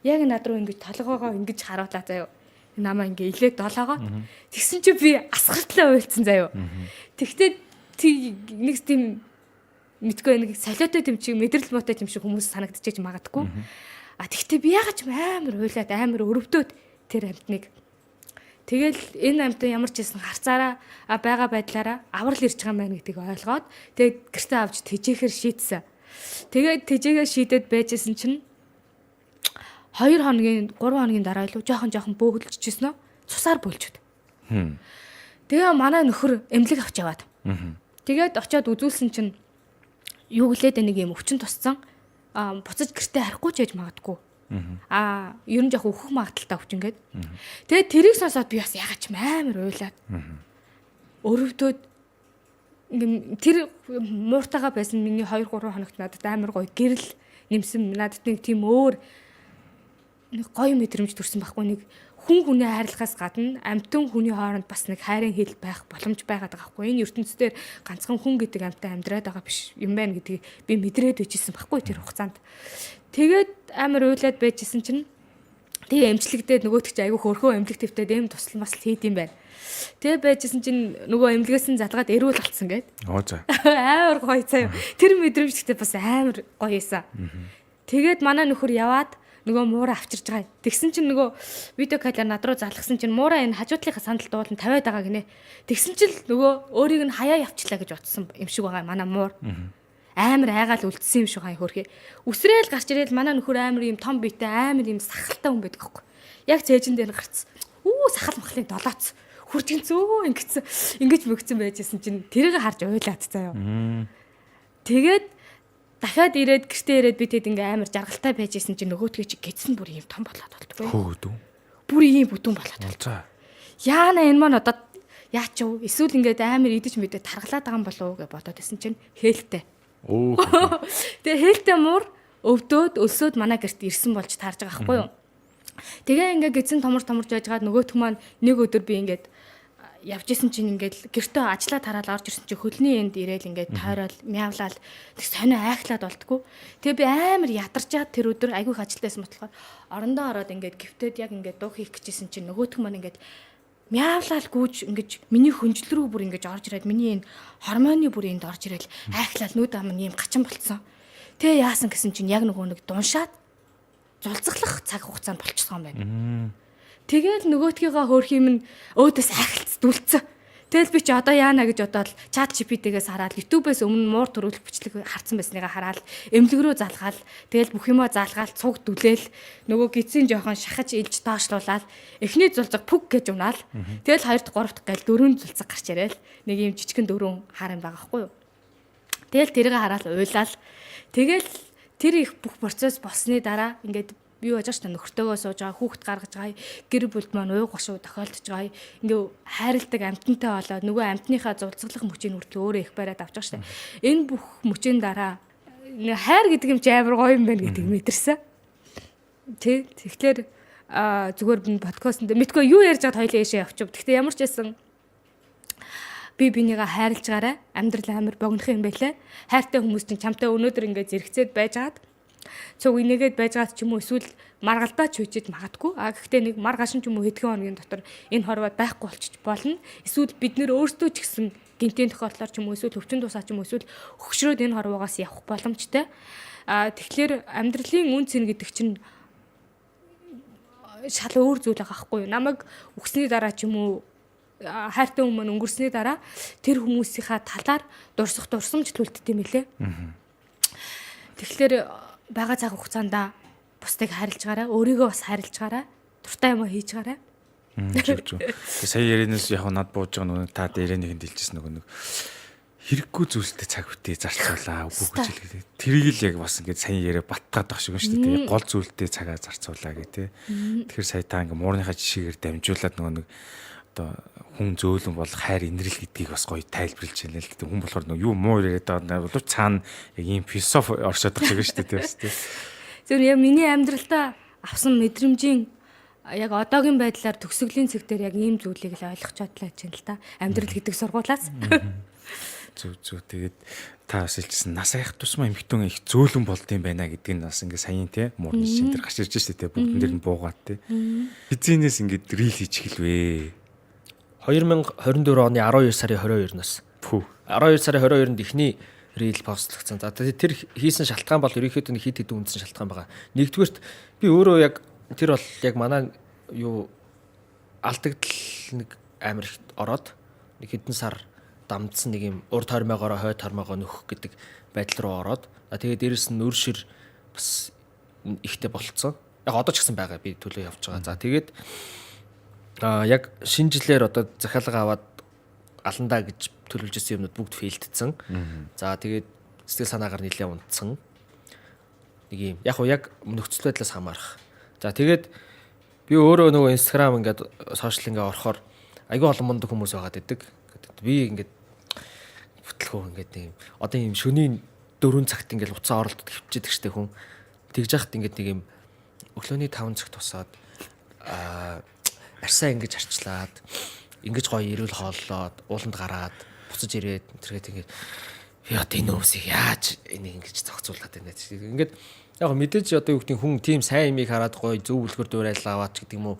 яг над руу ингэж толгоогоо ингэж харуулаа заяа. Намаа ингээ илээд долоогоо. Тэгсэн чи би асгартлаа уйлцсан заяа. Тэгтээ нэг тийм мэдгүй нэг солиотой юм чи мэдрэл муутай юм шиг хүмүүс санагдчихэж магадгүй. Тэгтээ би ягаад ч амар уйлаад амар өрөвдөөд тэр амтныг тэгэл энэ амтан ямар ч хэсэн харцаараа байгаа байдлаараа аврал ирж байгаа юм байна гэдгийг ойлгоод тэгээд гэртээ авч тэжээхэр шийдсэн. Тэгээд тэжээгээ шийдээд байжсэн чинь 2 хоногийн 3 хоногийн дараа илүү жоохон бөөгөлжчихсэн нь цусаар бөлжүүд. Тэгээ манай нөхөр эмнэлэг авч яваад. Тэгээд очиод үзүүлсэн чинь юу гэлээд нэг юм өвчин тусцсан. Буцаж гэртээ харихгүй ч яж магадгүй. Ер нь жоох өөхөх магадaltaй өвчин гээд. Тэгээд тэрийг сонсоод би бас ягаад ч амар уйлаад. Өрөвдөөд тэр мууртайгаа байсан миний 2-3 хоногт надад амар гоё гэрэл нэмсэн. Надад нэг тийм өөр нэг гоё мэдрэмж төрсэн байхгүй. Нэг хүн хайрлахаас гадна амьтан хүний хооронд бас нэг хайрын хил байх боломж байгаад байгаа байхгүй. Энэ ертөнцийн дээр ганцхан хүн гэдэг амьтан амьдраад байгаа биш юм байна гэдгийг би мэдрээд байжсэн байхгүй тэр хугацаанд. Тэгээд амар уйлаад байжсэн чинь тэгээ эмчлэгдээд нөгөөт чи айгүй хөрхөө эмнэлэг твтээд эм тусал масл хийд юм байна. Тэгээ байжсэн чинь нөгөө эмнэлгээс нь залгаад эрүүл болцсон гээд. Амар гоё цаа. Тэр мэдрэмж гэхдээ бас амар гоё юмсан. Тэгээд манай нөхөр яваад нөгөө муура авчирж байгаа. Тэгсэн чинь нөгөө видео камер над руу залгасан чинь муура энэ хажуудлынхаа сандалд дуулан тавиад байгаа гинэ. Тэгсэн чинь нөгөө өөрийг нь хаяа явчлаа гэж бодсон юм шиг байгаа манай муур. Амар айгаал үлдсэн юм шиг хай хөрхий. Үсрээл гарч ирээл манай нөхөр амар юм том биетэй амар юм сахалтай хүн байдаг аахгүй. Яг цээжин дээр гарцсан. Сахал махлын долооц. хурдгинцөө ингэж мөгцөн байжсэн чинь тэрийг харж уйлаад заяа. Тэгээд дахиад ирээд гэртээ ирээд би тэгэд ингээ амар жаргалтай байжсэн чинь нөгөөтгөө чи гидсэн бүр ийм том болоод болтгоо. Хөөгдөө. Бүр ийм бүтэн болоод. За. Яана энэ маань одоо яач вэ? Эсвэл ингээд амар идэж мэдээ таргалаад байгаа юм болов уу гэж бодоод исэн чинь хээлтэй. Оо. Тэгээ хээлтэй муур өвдөөд өлсөөд манай гэрт ирсэн болж таарж байгаа байхгүй юу? Тэгээ ингээ гидсэн томорж байжгаад нөгөөтг маань нэг өдөр би ингээд явж исэн чинь ингээд гэртөө ажиллаа тараал орж ирсэн чинь хөлний энд ирээл ингээд тойрол мяавлал нэг сонио айхлаад болтгоо. Тэгээ би амар ядарчаад тэр өдөр айгүйх ажилтайсан болохоор орондоо ороод ингээд гівтээд яг ингээд дуу хийх гэжсэн чинь нөгөөтг маань ингээд мяавлал гүйж ингээд миний хөнжил рүү бүр ингээд орж ирээд миний энэ гормоны бүр энд орж ирээл айхлал нүд ам нь юм гачин болцсон. Тэгээ яасан гэсэн чинь яг нөгөө нэг дуншаад зулцглах цаг хугацаанд болчихсон юм байна. Тэгэл нөгөөтгийгөө хөөх юм нь өөдөөс ахилцдүүлцэн. Тэгэл би чи одоо яана гэж бодоод чат GPT-гээс хараад YouTube-ээс өмнө муур төрүүлэх бичлэг харсан байсныг хараад эмнэлэг рүү залгаал. Тэгэл бүх юмаа заалгаал цуг дүлээл нөгөө гидсийн жоохон шахаж илж доошлуулаад эхний зулцаг пүг гэж унаал. Тэгэл 2 дахь 3 дахь гээл 4 зулцаг гарч ирээл нэг юм жижигэн дөрөв хар юм байгаа хгүй юу. Тэгэл тэрийг хараад уйлал. Тэгэл тэр их бүх процесс болсны дараа ингээд би яаж ч нөхөртөөгөө сууж байгаа хүүхэд гаргаж байгаа гэр бүлд маань ууй гошуу тохиолдож байгаа ингээ хайрладаг амтнтай болоод нөгөө амтныхаа зулцглах мөчийн хүртэл өөрөө их бариад авч байгаа штэ энэ бүх мөчийн дараа хайр гэдэг юм чи амар гоё юм байна гэдгийг мэдэрсэн тий тэгэхээр зүгээр би подкастт мэдгүй юу ярьж байгаад хоёлаа ийшээ явчих. Гэхдээ ямар ч байсан би бинийгаа хайрлаж гараа амьдрал амар богинох юм байлаа. Хайртай хүмүүс чинь чамтай өнөөдөр ингээ зэрэгцээд байжгаад цог инээгээд байжгаад ч юм уу эсвэл маргалдаа ч үжиж магадгүй. Гэхдээ нэг мар гашин ч юм уу хэдхэн хоногийн дотор энэ хорвоо байхгүй болчих болно. Эсвэл бид нэр өөрсдөө ч гэсэн гинтийн тохиолдлоор ч юм уу эсвэл өвчин тусаа ч юм уу эсвэл хөгшрөөд энэ хорвоогоос явах боломжтой. Тэгэхээр амьдралын үн цэн гэдэг чинь шал өөр зүйл байгаа хгүй юу. Намайг үгсний дараа ч юм уу хайртай хүмүүс өнгөрсний дараа тэр хүмүүсийнхаа талаар дурсамж төлөлддөг юм лээ. Тэгэхээр бага цаг хугацаанд бусдыг хайрлаж гараа, өөрийгөө бас хайрлаж гараа, дуртай юм хийж гараа. Сая яринаас яг над бууж байгаа нэг та дээрээ нэгэнд хэлжсэн нэг хэрэггүй зүйлтэй цаг үтээ зарцуулаа үгүй гэж хэлээ. Тэрийг л яг бас ингээд сайн яриа баттгаад байгаа шиг байна шүү дээ. Гол зүйлтэй цагаа зарцуулаа гэх тээ. Тэгэхээр сая та ингээд муурныхаа жишээгээр дамжуулаад нөгөө нэг одоо хүн зөөлөн бол хайр инрэл гэдгийг бас гоё тайлбарлаж байна л гэдэг. Хүн болохоор нөгөө юу муу яриад байгаа бол цаана яг ийм философи оршоод байгаа шиг шүү дээ. Зөв яг миний амьдралдаа авсан мэдрэмжийн яг одоогийн байдлаар төгсгөлийн цаг дээр яг ийм зүйлийг л ойлгож чадлаа гэж байна л да. Амьдрал гэдэг сургуулаас. Зүг тэгээд та бас хэлчихсэн нас аях тусмаа эмхтэн их зөөлөн болдсон байна гэдгийг бас ингээ саяын те муурны шин дээр гарч ирж штэ те бүгдэн дээр нь буугаад те. Хизэнээс ингээ рил хийж эхэлвэ. 2024 оны 12 сарын 22-наас. 12 сарын 22-нд ихний рил постлогдсон. За тэр хийсэн шалтгаан бол ерөнхийдөө хит хэдэн үндсэн шалтгаан байгаа. Нэгдүгээрт би өөрөө яг тэр бол яг манай юу алдагдал нэг амар их ороод нэг хэдэн сар дамжсан нэг юм урд хормоогоороо хойд хормоогоо нөхөх гэдэг байдал руу ороод тэгээд дээрэс нь өр шир бас ихтэй болцсон. Яг одоо ч гэсэн байгаа би төлөө явж байгаа. За тэгээд яг шинэ жилээр одоо захиалга аваад аландаа гэж төлөвлөж ирсэн юмнууд бүгд фейлдсэн. За тэгээд сэтгэл санаагаар нэлээд унтсан. Нэг юм яг яг нөхцөл байдлаас хамаарах. За тэгээд би өөрөө нөгөө Instagram ингээд сошиал ингээд орохоор айгүй олон мундаг хүмүүс байгаад идэг. Би ингээд бүтлгөө ингээд юм одоо юм шөнийн 4 цагт ингээд уцаа оролдод хөвчөдөг штэ хүн. Тэгж яхад ингээд нэг юм өглөөний 5 цагт тусаад арсаа ингэж арчлаад ингэж гоё ирүүл хооллоод ууланд гараад буцаж ирээд тэргээд ингээд яа энэ хүмүүсийг яаж энийг ингэж зохицуулаад байна гэж. Ингээд яг мэдээж одоо юу гэдэг хүн тийм сайн юмыг хараад гоё зөв үлгэр дуурайлаа аваач гэдэг юм уу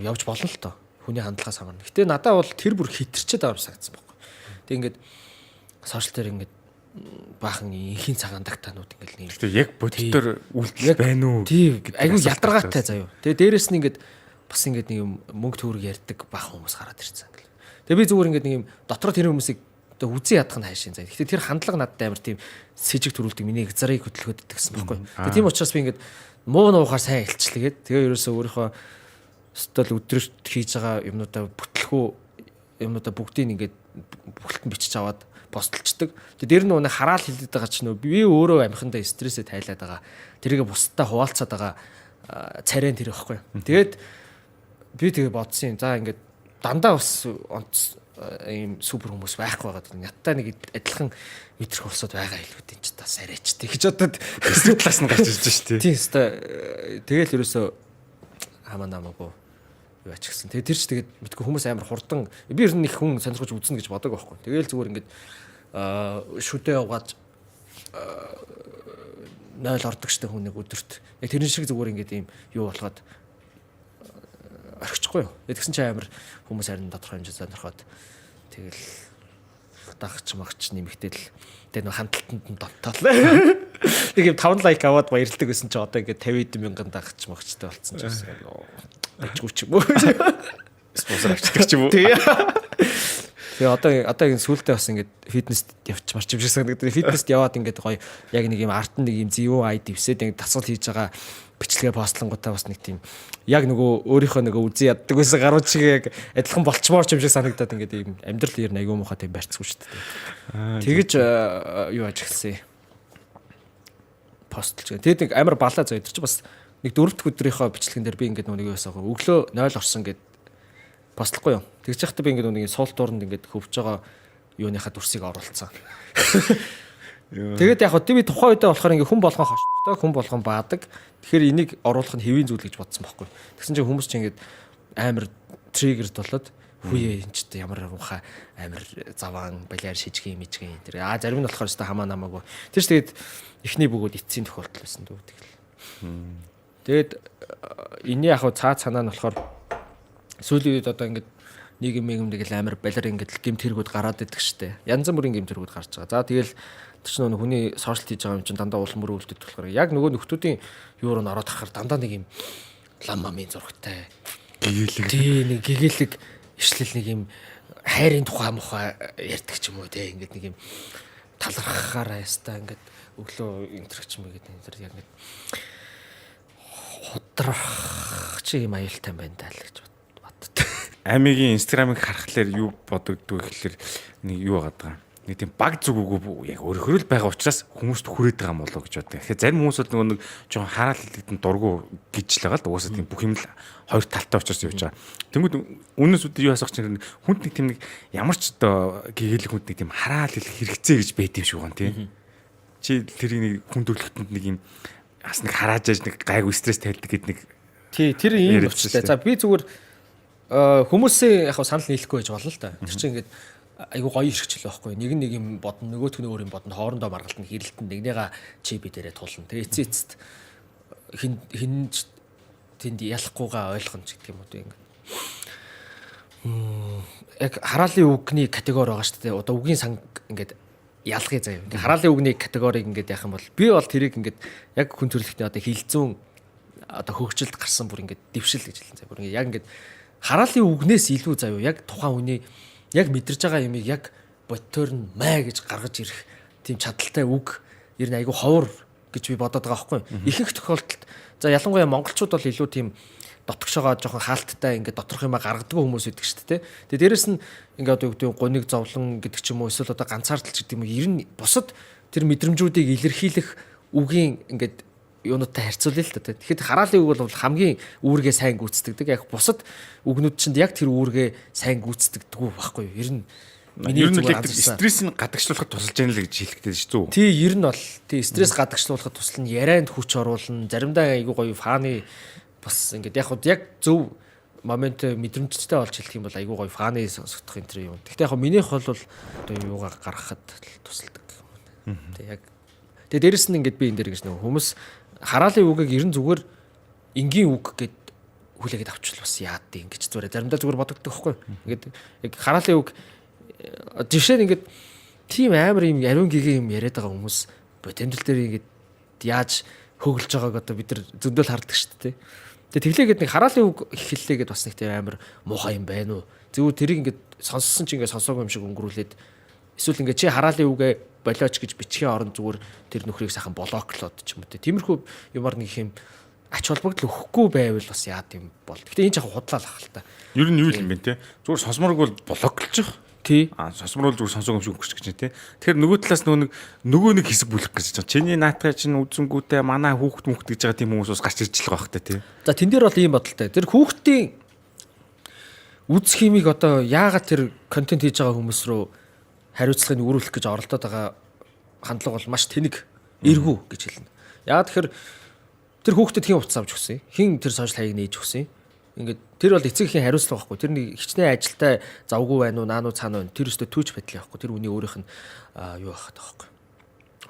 явж болно л тоо. Хүний хандлагаас хамаарна. Гэтэ надад бол тэр бүр хитэрчээд аваад сагдсан байхгүй. Тэг ингээд сошиал дээр ингээд баахан инхийн цагаан дагтаанууд ингээд нэг. Гэтэ яг бодитоор үлдэл байна уу? Тийм айгүй ядаргаатай заяа. Тэгээ дээрэс нь ингээд бас ингээд нэг юм мөнгө төгрөг ярьдаг баахан хүмүүс гараад ирсэн гэл. Тэгээ би зүгээр ингээд нэг юм дотор тэр хүмүүсийг одоо үзэн ядах нь хайшин заяа. Гэтэ тэр хандлага надад амар тийм сэжиг төрүүлдэг миний зарыг хөдөлгөөд идэгсэн байхгүй. Тэгээ тийм учраас би ингээд муу нуухаар сайн илчлэгээд тэгээ ерөөсөө өөрийнхөө стол өдрөст хийж байгаа юмнуудаа бүтлэхүү юмнуудаа бүгдийг ингээд бүхэлдэн бичиж аваад постолчдөг. Тэгээд дээр нь өнө хараал хилдэд байгаа ч нөө би өөрөө амхандаа стрессээ тайлаад байгаа. Тэрийг бусдаа хуваалцаад байгаа царайн тэр ихгүй. Тэгээд би тэгээ бодсон юм. За ингээд дандаа бас ийм супер хүмүүс байхгүй байгаа. Надтай нэг адилхан мэдрэх улсууд байгаа хэлбүүд энэ ч тас арайчтэй гэж бодоод эсрэг талаас нь гарч ирж шүү дээ. Тийм өстой. Тэгэл ерөөсөө хамаа намаагүй юу ач гэсэн. Тэгээ тэр ч тэгээд мэдгүй хүмүүс амар хурдан би ер нь их хүн сонирхож үзнэ гэж бодог байхгүй. Тэгээл зүгээр ингээд шүдээ яваад 0 ордог штэ хүнийг өдөрт. Яг тэрэн шиг зүгээр ингээд ийм юу болгоод орхичихгүй юу. Тэгсэн чинь амар хүмүүс харин тодорхой хэмжээ сонирхоод тэгэл дагч магч нэмэгтэл тэр нэг хандлтанд нь донтоол. Нэг юм 5 лайк аваад баярлдаг гэсэн чи одоо ингээд 50 мянган дагч магчтай болцсон ч гэсэн ажгүй ч юм уу. Спонсор авчдаг ч юм уу. Тэгээ одоо ингэ сүултээ бас ингээд фитнест явчих марч юм шиг санагдав. Фитнест яваад ингээд гоё яг нэг юм арт нэг юм зэвүү ай дэвсээд ингээд дасгал хийж байгаа бичлэгээ постлонгуудаа бас нэг тийм яг нөгөө өөрийнхөө нөгөө үзий яддаг байсан гарууд шиг яг адилхан болчмоор ч юм шиг санагдаад ингээд ийм амьдрал ер нь аягүй муухай тийм барьцгүй шүү дээ. Тэгэж юу ажигласан постлж. Тэгээд нэг амар балаа зөө өдөр чи бас нэг 4 дахь өдрийнхөө бичлэгэн дээр би ингээд нүг ясаа өглөө 0 орсон гэд постлохгүй юу. Тэгж яхад би ингээд нэг суул дууранд ингээд хөвж байгаа юуныхаа дүрсийг оруулсан. Тэгээд яг хөө би тухайн үедээ болохоор ингээд хүн болгон хоштой хүн болгон баадаг. Тэгэхээр энийг оруулах нь хэвийн зүйл гэж бодсон байхгүй. Тэгсэн чинь хүмүүс чинь ингээд амар триггерд болоод хүүе энэ ч ямар муухай амар заваан балиар шижгийн мижгийн тэр зарим нь болохоор өстой хамаа намаагүй. Тэр ч тэгээд эхний бөгөөд эцсийн тохиолдол байсан дүү тэгэл. Тэгээд энэ яг хөө цаад санаа нь болохоор сүүлийн үед одоо ингээд нийгэм тэгэл амар балиар ингээд гэмт хэрэгүүд гараад идэг штэ. Янз бүрийн гэмт хэрэгүүд гарч байгаа. За тэгэл тэр чинь хүний сошиал хийж байгаа юм чинь дандаа улам бүр үлдээд болохоор яг нөгөө нөхдүүдийн юу руу ороод ахаар дандаа нэг юм лам мамын зурагтай гэгээлэг тий нэг гэгээлэг ишлэл нэг юм хайрын тухай мухай ярьдаг ч юм уу тий ингээд нэг юм талархахаар ястаа ингээд өглөө интерч юм гэдэг энэ яг ингээд худрах чи юм аюултай байна даа л гэж боддог. Амигийн инстаграмыг харахаар юу бодогддог гэхэлэр нэг юу байгаа. Нэг тийм баг зүг үгүй яг өөрөөр л байгаа учраас хүмүүст хүрээд байгаа юм болоо гэж боддог. Тэгэхээр зарим хүмүүс бол нэг жоохон хараал хэлэгдэн дургу гэж л байгаа л угаасаа тийм бүх юм л хоёр талтай учраас явж байгаа. Тэнгүүд үнээс үдэ юу асах чинь хүнд нэг тийм нэг ямар ч одоо гэгээлэг хүнд нэг тийм хараал хэлэх хэрэгцээ гэж байд юм шиг байна тийм. Чи тэрийг нэг хүн төрөлхтөнд нэг юм бас нэг харааж яаж нэг гайгүй стресс тайлдаг гэдэг нэг тий тэр ийм болчихлоо. За би зүгээр хүмүүсээ яг санал нийлэхгүй байж болно л да. Тэр чинь ингээд айгу гоё ирчихлээ байхгүй. Нэг юм бодно, нөгөөх нь өөр юм бодно, хоорондоо маргалтанд хэрэлтэн нэгнийга чи би дээрээ тулна. Тэгээ эцэст хин тэнд ялахгүйгаа ойлгоно ч гэдэг юм уу ингэ. Яг хараалын үгний категори байгаа шүү дээ. Одоо үгийн сан ингээд ялгыг заяа. Ингээд хараалын үгний категорийг ингээд яах юм бол би бол тэрийг ингээд яг хүн төрөлхтний одоо хилцүүн одоо хөгжилд гарсан бүр ингээд дэвшил гэж хэлсэн заяа. Бүр ингээд яг ингээд хараалын үгнээс илүү заяа. Яг тухайн хүний яг мэдэрж байгаа юмыг яг ботоор нь маа гэж гаргаж ирэх тийм чадaltaй үг ер нь айгүй ховор гэж би бодоод байгаа байхгүй. Ихэнх тохиолдолд за ялангуяа монголчууд бол илүү тийм дотгошоогоо жоохон хаалттай ингээд доторх юмаа гаргадаг хүмүүс байдаг шүү дээ. Тэгээ дээрэс нь ингээд одоо юу гэдэг гуниг зовлон гэдэг ч юм уу эсвэл одоо ганцаардал ч гэдэг юм ер нь бусад тэр мэдрэмжүүдийг илэрхийлэх үгийн ингээд юунуудтай харьцуулъя л та. Тэгэхэд хараалын үг бол хамгийн үүргээ сайн гүйцэтгэдэг. Яг бусад үгнүүд чинь яг тэр үүргээ сайн гүйцэтгэдэггүй байхгүй юу? Ер нь миний зүгээр стрессийг гадагшлуулахад тусалж яана л гэж хэлэхтэй шүү дээ. Тий, ер нь бол тий стресс гадагшлуулахад туслана, ярианд хүч оруулна. Заримдаа айгүй гоё фаны бас ингээд яг зөв момент мэдрэмжтэй болж хэлэх юм бол айгүй гоё фаны сонсох энэ төр юм. Гэхдээ яг минийх бол одоо юугаа гаргахад тусалдаг. Тий яг тэгээ дээрэс нь ингээд би энэ дээр гэж нэг хүмүүс хараалын үгийг ерэн зүгээр энгийн үг гэд хүлээгээд авчихвал бас яад дээ ингэж зүгээр заримдаа зүгээр бодогддог байхгүй. Ингээд яг хараалын үг жишээ нь ингээд тийм амар юм ариун гэгээ юм яриад байгаа хүмүүс тэмдэл дээр ингээд яаж хөглж байгааг одоо бид нар зөндөөл хардаг шүү дээ. Тэгээ тэглээгээд нэг хараалын үг хэллээгээд бас нэг тийм амар муухай юм байна уу. Зөвхөн тэрийг ингээд сонссон чи ингээд сонсоогүй юм шиг өнгөрүүлээд эсвэл ингээд чи хараалын үгээ болооч гэж бичгийн орон зүгээр тэр нөхрийг сайхан блоклоод ч юм уу. Тиймэрхүү юмар нэг юм ач холбогдол өгөхгүй байвал бас яад юм бол. Гэтэ энэ жоохон худлаалах л та. Ер нь юу юм бэ те? Зүгээр сонсморог бол блоклж байгаа. Тий. Сонсмор бол зүгээр сонсог юм шиг өгч гэж те. Тэгэхээр нөгөө талаас нөгөө нэг хэсэг бүлэх гэж байгаа. Чиний наатгай чинь үзэнгүүтээ манай хүүхд гэж байгаа тийм хүмүүс бас гарч ирж байгаа байх те. За тэн дээр бол ийм бодолтой. Тэр хүүхдийн үзэх хэмийг одоо яагаад тэр контент хийж байгаа хүмүүс рүү хариуцлагыг өрүүлэх гэж оролдоод байгаа хандлага бол маш тэнэг эргүү гэж хэлнэ. Яагаад тэгэхээр тэр хүүхдэд хин утас авч өгсөн. Хин тэр сошиал хаяг нээж өгсөн. Ингээд тэр бол эцэг эхийн хариуцлага байхгүй. Тэр нэг хичнээн ажилтай завгүй байна уу, наануу цаана байна. Тэр өстө түүж байдлаа байхгүй. Тэр үний өөрийнх нь юу байхад байхгүй.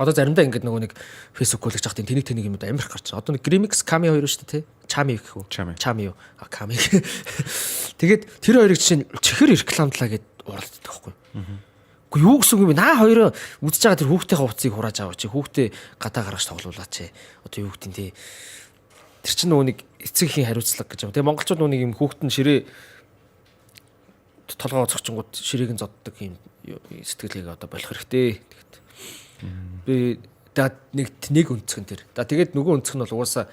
Одоо заримдаа ингээд нөгөө нэг Facebook хүлээж авах тийм тэнийг юм амирх гарч байгаа. Одоо нэг Grimix Kami хоёр шүү дээ, тий? Chami гэх үү? Chami юу? Kami. Тэгээд тэр хоёрыг чинь чихэр рекламдлаа гэд уралддаг байхгүй. Гэхдээ юу гэсэн юм бэ? Наа хоёроо үзэж байгаа тэр хүүхдийнхээ утсыг хурааж аваач. Хүүхдээ гадаа гаргаж тоглуулаач. Одоо юу гэдэг нь тий? Тэр чинь нөгөө нэг эцэг эхийн хариуцлага гэж байна. Тэгээ монголчууд нөгөө нэг юм хүүхэд нь ширээ толгоо цогчонгууд ширээг нь зоддог юм сэтгэлийг одоо болох хэрэгтэй. Тэгэхэд би нэг өнцгөн тэр. Тэгээд нөгөө өнцг нь бол угаасаа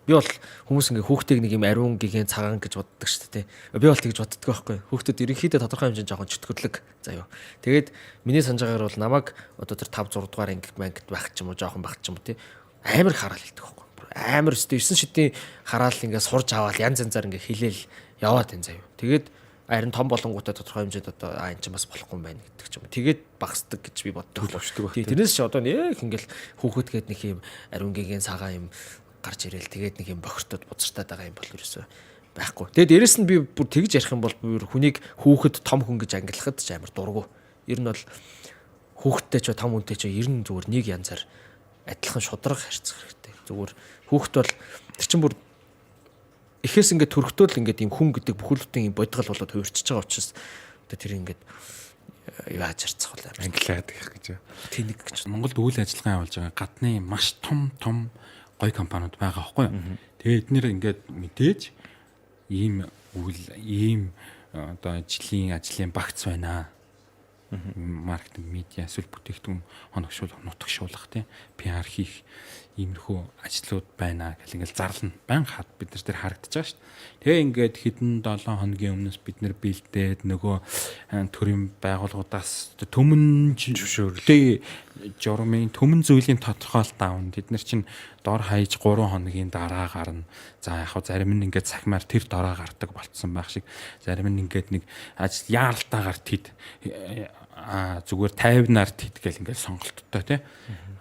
би бол хүмүүс ингээ хүүхдийг нэг юм ариун гигэн цагаан гэж боддог шүү дээ. Би бол тэгж боддог байхгүй. Хүүхдэд ерөнхийдөө тодорхой хэмжээнд жоохон чөтгөрлөг заяа. Тэгээд миний санаж байгаагаар бол намайг одоо тэр 5 6 дугаар анги мангад байх ч юм уу жоохон байх ч юм уу тий. Амар хараал хэлдэг байхгүй. Амар өстө 9 шидийн хараал ингээ сурж аваад янз янзаар ингээ хэлээл яваад энэ заяа. Тэгээд харин том болонгуудаа тодорхой хэмжээнд одоо энэ ч бас болохгүй юм байна гэдэг ч юм. Тэгээд багсдаг гэж би боддог. Тэрнээс ч одоо нэг ингээл хүүхэд гээд нэг юм ариун гигэн цагаан юм гарч ирээл тэгээд нэг юм бохирдод бузартаад байгаа юм бол ерөөсөө байхгүй. Тэгээд дээрэс нь би бүр тэгж ярих юм бол хүнийг хүүхэд том хүн гэж ангилахад ч амар дургу. Ер нь бол хүүхэдтэй ч том хүнтэй ч ер нь зүгээр нэг янзаар адилхан шудраг харьцах хэрэгтэй. Зүгээр хүүхэд бол тэр чинь бүр эхээс ингээд төрөхтөөл ингээд юм хүн гэдэг бүхэлдээ юм бодгал болоод хувирчиж байгаа учраас тэр ингээд яаж харьцах вэ? Англиад гэх гэж. Тэнийг гэж Монголд үйл ажиллагаа явуулж байгаа гадны маш том гой компаниуд байгаа байхгүй юу? Тэгээ эднэр ингээд мэдээж ийм одоо ажлын багц байна. Маркетинг, медиа, эсвэл бүтээгдэхүүн хоногшуулах, нутагшуулах тийм PR хийх иймэрхүү ажлууд байна гэл ингээл зарлана. Баян бид нар тэр харагдаж байгаа шүү дээ. Тэгээ ингээд хэдэн 7 хоногийн өмнөөс бид нар бэлдээд нөгөө төрийн байгууллагуудаас төмөн зөвшөөрлөө журмын төмөн зүйлийн тодорхойлолт аавн. Бид нар чинь дор хаяж 3 хоногийн дараа гарна. За яг хөө зарим нь ингээд цахимаар тэр дороо гардаг болцсон байх шиг. Зарим нь ингээд нэг ажил яаралтаагаар тэд зүгээр 50-аар тэтгэл ингээд сонголттой тий.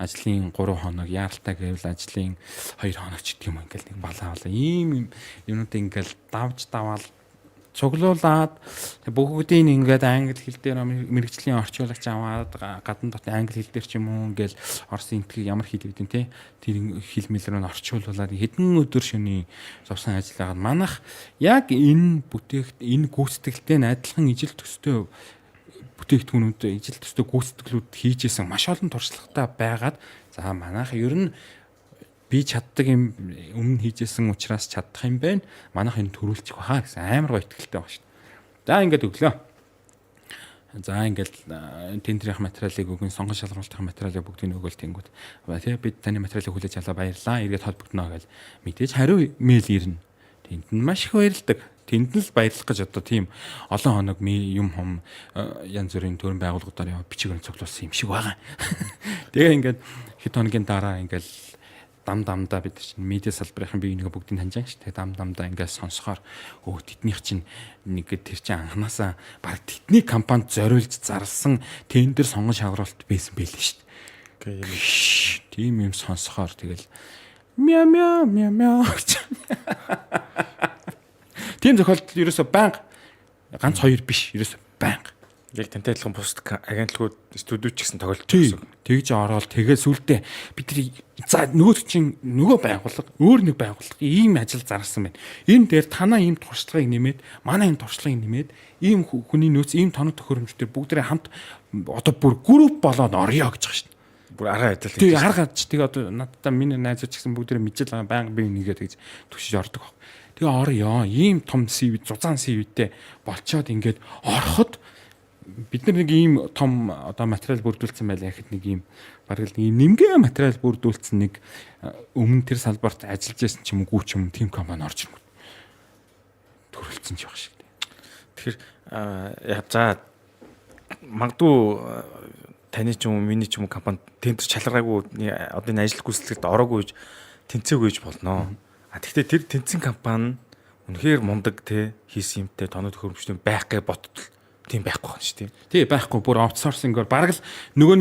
Ажлын 3 хоног яаралтай гэвэл ажлын 2 хоног ч гэх юм ингээд нэг балаа ийм юмнууд ингээд давж даваал цуглуулад бүгдийг ингээд англи хэл дээр мэрэгжлийн орчуулагч аваад гадна дотны англи хэл дээр ч юм уу ингээд орсын энтгийг ямар хэл үүдэн тий тэр хэл мэл рүү орчуулуулад хэдэн өдөр шөнийн зовсон ажиллагаад манах яг энэ гүйцэтгэлтэй адилхан ижил төстэй бүтээгдэхүүнүүд ижил төстэй гүйцэтгэлүүд хийж исэн маш олон туршлагатай байгаад за манайх ер нь би чаддаг юм өмнө хийжсэн учраас чадах юм байна. Манайх энэ төрүүлчих баха гэсэн амар гоё итгэлтэй байна шүү дээ. За ингээд өглөө. За ингээд тендерийн материалыг өгөн сонгон шалгуулалтын материалыг бүгдийг өгөөл тэнгүүд. Тэгээ бид таны материалыг хүлээж авлаа баярлалаа. Эргээд холбогдно гэж мэдээж хариу мэйл ирнэ. Тэнд нь маш их баярлдаг. Тэнд нь л баярлах гэж одоо тийм олон хоног юм янз бүрийн төрийн байгууллагуудаар яваа бичиг цуглуулсан юм шиг байгаа. Тэгээ ингээд хэд хоногийн дараа ингээд дамдаа бид чинь медиа салбарын бие биенийгээ бүгдийг таньж байгаа шүү дээ. Дамдаа ингээд сонсохоор тэднийх чинь нэг тэр чинь анханасаа баг тэдний компанид зориулж зарласан тендер сонгон шалгуулалт байсан байл шүү дээ. Тийм юм сонсохоор тэгэл мяу тийм зохиолдол ерөөсө банк ганц хоёр биш ерөөсө банк яг тантай адилхан бус агентлагууд студиуч гэсэн тоглож байсан. Тэгж ороод тэгээ сүултээ бид за нөгөө чинь нөгөө байгууллага өөр нэг байгууллага ийм ажил зарсан байна. Энэ дээр танаа ийм туршлагыг нэмээд манай энэ туршлагыг нэмээд ийм хүний нөөц ийм тоног төхөөрөмжтэй бүгдээ хамт одоо бүр групп болоод орё гэж байгаа шүү дээ. Бүр арга адил. Тэгээ арга адил. Тэгээ одоо надад миний найзууд ч гэсэн бүгдээ мэдчихэл байгаа банк би нэгээ тэгж түгшиж ордог. Тэгээ орё ийм том CV зузаан CV-тэй болчоод ингээд ороход бид нар нэг ийм том одоо материал бүрдүүлсэн байлаа гэхэд нэг ийм бараг л ийм нэмгээ материал бүрдүүлсэн нэг өмнө тэр салбарт ажиллаж байсан ч юм уу гүү ч юм тийм компани орж ирнэ. Төрөлцсөн ч байх шиг. Тэгэхээр за магадгүй таны ч юм уу миний ч юм уу компани тендер чалгараагүй одоо энэ ажил гүйцэтгэлд ороогүй гэж тэнцээгүй гэж болно. Тэгэхдээ тэр тэнцэн компани үнэхээр мундаг те хийсэн юмтай тоног төхөөрөмжтэй байх гэж бодтол тийм байхгүй байна шүү дээ. Тий байхгүй бүр аутсорсингээр бараг л нөгөө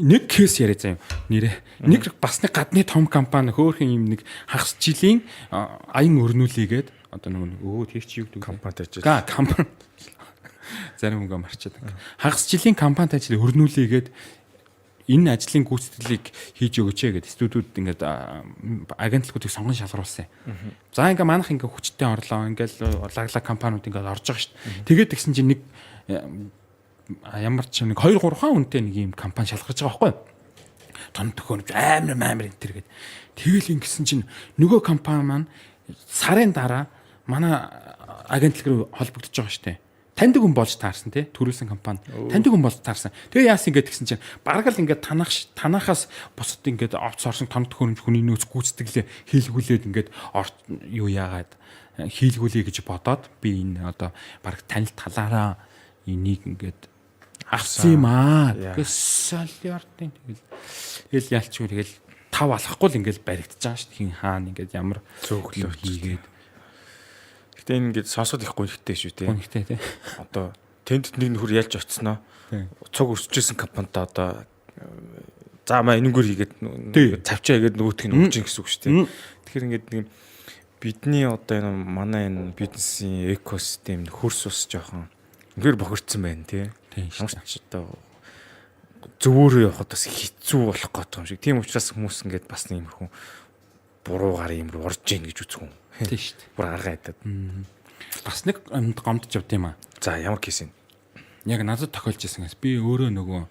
нэг кейс яриа заяа нэрээ. Нэг бас нэг гадны том компани хөөхөн юм нэг хагас жилийн аян өрнүүлээгээд одоо нөгөө тэр чи юу гэдэг компанид ажиллаж. Компани зарим хүн марчаад. Хагас жилийн компанид ажил өрнүүлээгээд энэ ажлын гүйцэтгэлийг хийж өгөөч гэдэг студиуд ингээд агентлагуудыг сонгон шалгаруулсан. За ингээ манайх ингээ хүчтэй орлоо ингээл лаглаг компаниуд ингээд орж байгаа шүү дээ. Тэгээд тэгсэн чинь нэг ямар ч нэг 2 3 хаан үнэтэй нэг юм компани шалгарч байгаа байхгүй юу? Тон төхөөрөмж амар энэ төр гэдэг. Тэгэл ингэсэн чинь нөгөө компани маань сарын дараа манай агентлаг руу холбогдож байгаа шүү дээ. Таньдаг хүн болж таарсан тий төрүүлсэн компани таньдаг хүн болж таарсан. Тэгээ яасан ингээд гэсэн чинь бараг л ингээд танахаас бусад ингээд аутсорсинг тоног төхөөрөмж хүний нөөц гүйцэтгэлээ хийлгүүлээд ингээд юу яагаад хийлгүүлээ гэж бодоод би энэ одоо бараг танил талаараа энийг ингээд авсан юм аа. Тэгээс солиортын тэгэл ялчгүй тэгэл тав алахгүй л ингээд баригдаж байгаа шүү дээ. Хин хаана ингээд ямар цөөхлөө хийгээд гэтээ ингээд сонсоод их гонхтой шүү дээ. Гонхтой тий. Одоо тэнд нэг нөхөр ялж очсноо. Цуг өрсөжсэн компанид одоо за маа энэнгээр хийгээд цавчаа хийгээд нөгөөх нь өгч ин гэсэн үг шүү дээ. Тэгэхээр ингээд нэг бидний одоо энэ манай энэ бизнесийн экосистем хөрс ус жоохон ингээд бохирдсан байна тий. Ямар ч одоо зөвөөрөө явахад бас хэцүү болох гэдэг юм шиг. Тийм учраас хүмүүс ингээд бас нэг юм хүн буруугаар юм руу орж ийн гэж үзэх юм. Тийм шүү дээ. Бүр арга хайтаад. Бас нэг гомдож явд юм аа. За ямар кейс юм? Яг надад тохиолж ирсэнээс би өөрөө нөгөө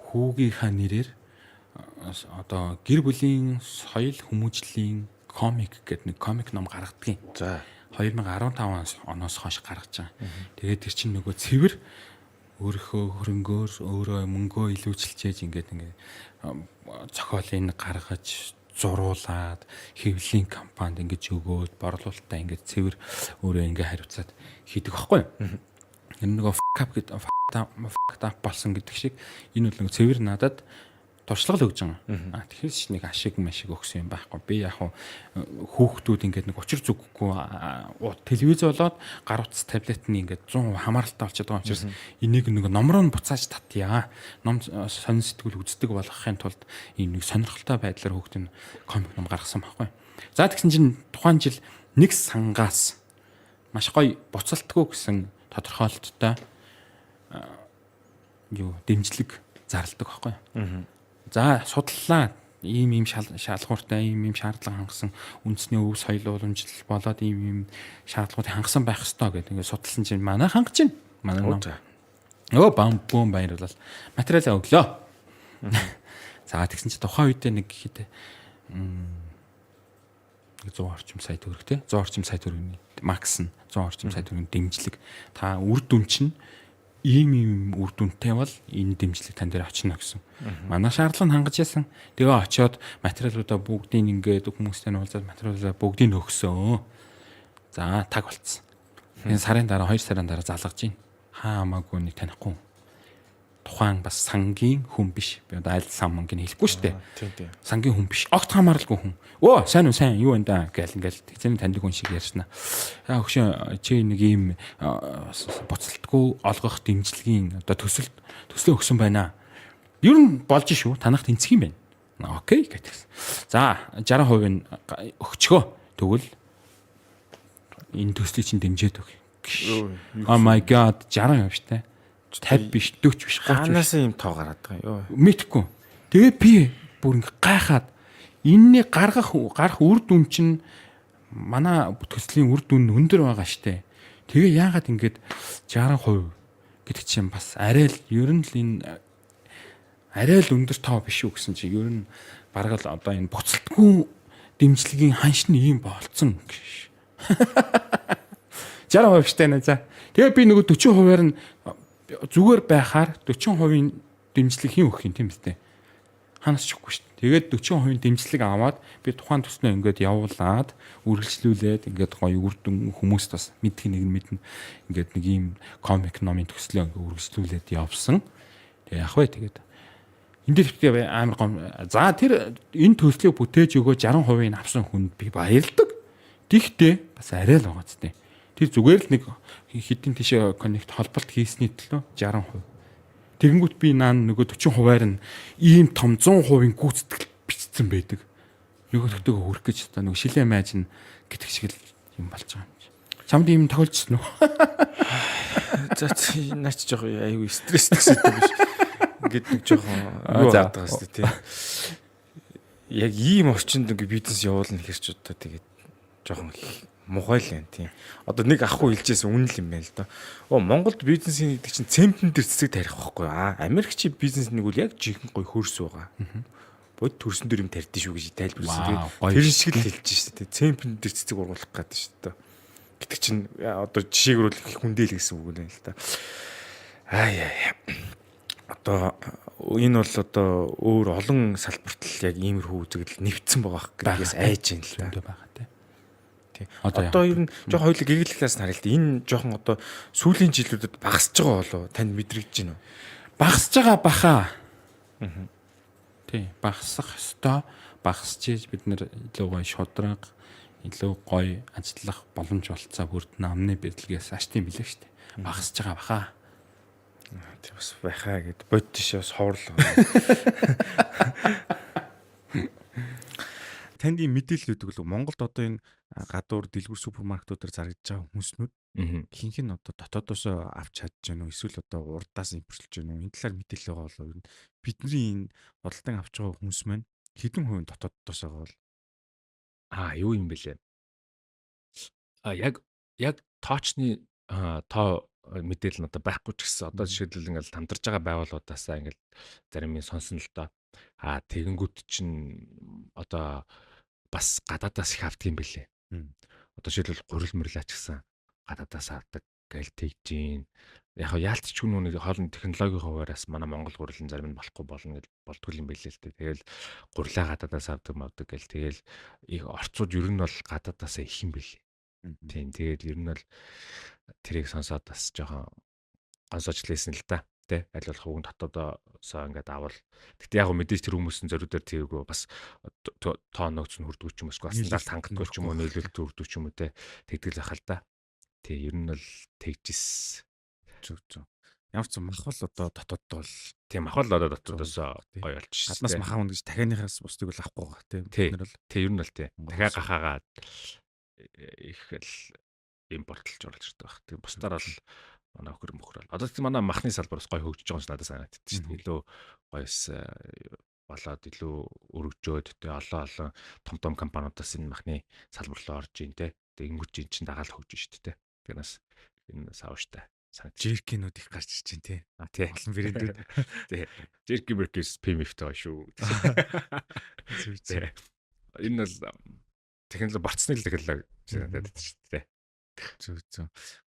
хүүгийнхаа нэрээр одоо гэр бүлийн соёл хүмүүжлийн комик гэдэг нэг комик ном гаргадгийн. За 2015 оноос хойш гаргаж байгаа. Тэгээд тэр чинь нөгөө цэвэр өөрийнхөө хөрөнгөөр өөрөө мөнгөө илүүчилжээж ингээд зохиолыг гаргаж зуруулаад хэвлэлийн компанид ингэж өгөөд борлуулалтаа ингэж цэвэр өөрөө ингэ хариуцаад хийдэг байхгүй юу? Энэ нөгөө fuck up болсон гэдэг шиг энэ бол цэвэр надад туршлага өгж байгаа. Тэгэхээр ч нэг ашиг машиг өгсөн юм байхгүй. Би яг хүүхдүүд ингээд нэг учир зүггүй телевиз болоод гар утас таблетны ингээд 100% хамааралтай болчиход байгаа учраас энийг нэг номроо буцааж татъя. Ном сонин сэтгүүл үздэг болгохын тулд ийм нэг сонирхолтой байдлаар хүүхдийн комик ном гаргасан байхгүй. За тэгсэн чинь тухайн жил нэг сангаас маш гоё буцалтгүй гэсэн тодорхойлолттой дэмжлэг зарладаг байхгүй. За судаллаа ийм шалгууртай ийм шаардлага хангасан үндэсний өв соёл уламжлал болоод ийм шаардлагуудыг хангасан байх ёстой гэдэг ингээд судалсан чинь манай хангаж байна. Манай ном. Бом баярлал. Материалаа өглөө. За тэгсэн чинь тухайн үедээ нэг ихэд 100 орчим сая төгрөг те 100 орчим сая төгрөгийн макс нь 100 орчим сая төгрөгийн дэмжлэг. Та үр дүн чинь ийм үр дүнтэй бол энэ дэмжлэг тань дээр очно гэсэн. Манай шаардлага нь хангаж яасан. Тэгээ очиод материалуудаа бүгдийг ингээд хүмүүстэй нь уулзаад материалуудаа бүгдийг өгсөн. За таг болцсон. Энэ сарын дараа 2 сарын дараа залгаж гин. Хаамаагүй нэг танихгүй. Тухайн бас сангийн хүн биш. Би одоо аль сан мөнгөний хэлэхгүй шүү дээ. Тийм. Сангийн хүн биш. Огт хамааралгүй хүн. Оо сайн уу сайн юу энэ да гэл ингээл тэгзэн таньдаг хүн шиг ярьснаа. Яа хөшөө чи нэг ийм буцалтгүй олгох дэмжлэгийн одоо төслөө өгсөн байна. Ер нь болж шүү. Танах тэнцэх юм байна. Окей гэтгсэн. За 60% нь өгчгөө. Тэгвэл энэ төслийг чинь дэмжиж өг. Oh my god 60% штэ. 50 биш 40 биш 30 биш. Хаанаас юм тоо гараад байгаа юу? Мэдхгүй. Тэгээ би бүр ингээ гайхаад энэний гарах үр дүн чинь манай төслийн үр дүн өндөр байгаа штэ. Тэгээ яагаад ингээд 60% гэдэг чинь бас арай л ер нь л энэ арай л өндөр тоо биш үү гэсэн чинь ер нь бараг л одоо энэ буцалтгүй дэмжлэгийн ханш нь ийм болцсон гэж. 60% штэ нэ за. Тэгээ би нөгөө 40%-аар нь зүгээр байхаар 40% дэмжлэг хийн өгөх юм тийм үстэй. Ханаас ч үгүй шүү дээ. Тэгээд 40% дэмжлэг аваад би тухайн төснөө ингээд явуулаад үргэлжлүүлээд ингээд гоё үр дүн хүмүүст бас мэдх нэг нь мэднэ. Ингээд нэг ийм комик номын төслөө ингээд үргэлжлүүлээд явсан. Тэгээ яг вэ тэгээд энэ дэвтэр амар гом. За тэр энэ төслийг бүтээж өгөө 60% авсан хүнд би баярлдаг. Тэгтээ бас арай л байгаа ч тийм. Тэр зүгээр л нэг хэдийн тийшээ коннект холболт хийсний төлөө 60%. Тэгэнгүүт би нөгөө 40%-аар нь ийм том 100% гүйцэтгэл бичсэн байдаг. Нөгөө төтөөгөө хүрэх гэж та нөгөө шилээ майж нь гэдэг шиг л юм болж байгаа юм чи. Чамд ийм тохиолдсон уу? За наач жоох аюу стресстэй гэсэн биш. Ингээд нэг жоохон юу болоод байгаа шүү дээ тий. Яг ийм орчинд ингээ бизнес явуулна гэхэр ч удаа тэгээд жоохон мухай л юм тий. Одоо нэг ахгүй хэлжээс үнэн л юм байна л да. Монголд бизнесийн гэдэг чинь цемпэн дээр цэцэг тарих байхгүй. Америкч бизнес нэг үл яг жинхэнэ гой хөрс байгаа. Бод төрсөн дөр юм тарьдээ шүү гэж тайлбарласан. Тэр шиг л хэлж шүү дээ. Цемпэн дээр цэцэг ургуулах гэдэг шүү дээ. Гэдэг чинь одоо жишээгөр л хүндэл гэсэн үг нэ л да. Одоо энэ бол одоо өөр олон салбарт л яг иймэрхүү үзэгдэл нэвтсэн байгаа гэдгээс айж юм л да. Байгаа тий. Одоо ер нь жоохон хоёулаа гэгэлэлээс харъя л да. Энэ жоохон одоо сүүлийн жилүүдэд багасж байгаа болов танд мэдрэгдэж байна уу? Багасж байгаа баха. Тий, багасах ёстой. Багасчиж бид нэр илүү гоё шудраг, илүү гоё ажиллах боломж болцоо бүрдэн амны бэлтгэс аштын билээ штэ. Багасж байгаа баха. Тийм бас байхаа гэд бод тишээ бас ховрлоо. Танд ийм мэдээлэл өгдөг л Монголд одоо энэ гадуур дэлгүүр супермаркетуудаар зарагдж байгаа хүмүүснүүд ихэнх нь одоо дотоодоос авч чадж гэнэ үү эсвэл одоо урдаас импортлж гэнэ үү энэ талаар мэдээлэл байгаа бол ер нь бидний энэ бодлон авч байгаа хүмүүс маань хэдэн хувийн дотоодоос байгаа бол юу юм бэлээ. Яг тоочны тоо мэдээлэл нь одоо байхгүй ч гэсэн одоо жишээлбэл ингээл хамтарж байгаа байгууллагуудаасаа ингээл зарим нь сонсон л доо. Тэгэнгүүт чинь одоо бас гадаадаас их авдаг юм бэлээ. Одоо жишээлбэл гурил мөрлаач гэсэн гадаадаас авдаг гээл тэгж гин. Яг яалтч хүн нүг хоолны технологийн хуваараас манай Монгол гурилын зарим нь болохгүй болно гэж болдгол юм бэлээ л дээ. Тэгэл гурилаа гадаадаас авдаг мавдаг гээл тэгэл их орцууд ер нь бол гадаадаас их юм бэлээ. Тийм тэгээд ер нь бол тэрийг сонсоод бас жоохон гонсооч лээсэн л та. Аль болох хүн дотоодоосоо ингээд авал. Гэтэ яг мэдээж тэр хүмүүсийн зориудаар тийгөө бас тооногч нь хүрдгүү ч юм уу бас стандарт хангахгүй ч юм уу нийлүүлэлт хүрдгүү ч юм уу те тэгдэл байх л да. Тэг ер нь бол тэгжис. Зүг. Ямар ч махвал одоо дотооддоо бол тийм махвал одоо дотоодоосоо гоё болж шээ. Гаднаас махаа үн гэж дахианыхаас бусдыг бол авахгүй байгаа тийм. Тэг ер нь бол тий. Дахиа гахаагаад их л импортлж оруулж ирдэг баг. Тэг бусдаар бол манай хөрөл. Одоо тийм манай махны салбараас гоё хөгжиж байгаа юм надад санагддаг шүү дээ. Илүү гоёс болоод илүү өргөжөөд тэ олон том компаниудаас энэ махны салбар руу орж ийн тэ. Тэгэнгүүт чинь дагаал хөгжиж шүү дээ. Тэрнээс энэ сауштай санагдаж. Жиркинүүд их гарч ирж байна тий. Тий. Олон брэндүүд. Тий. Жирки брэкс PMF-тэй байгаа шүү. Энэ бол технологи борцны л технологи санагдаад шүү дээ. Зүг.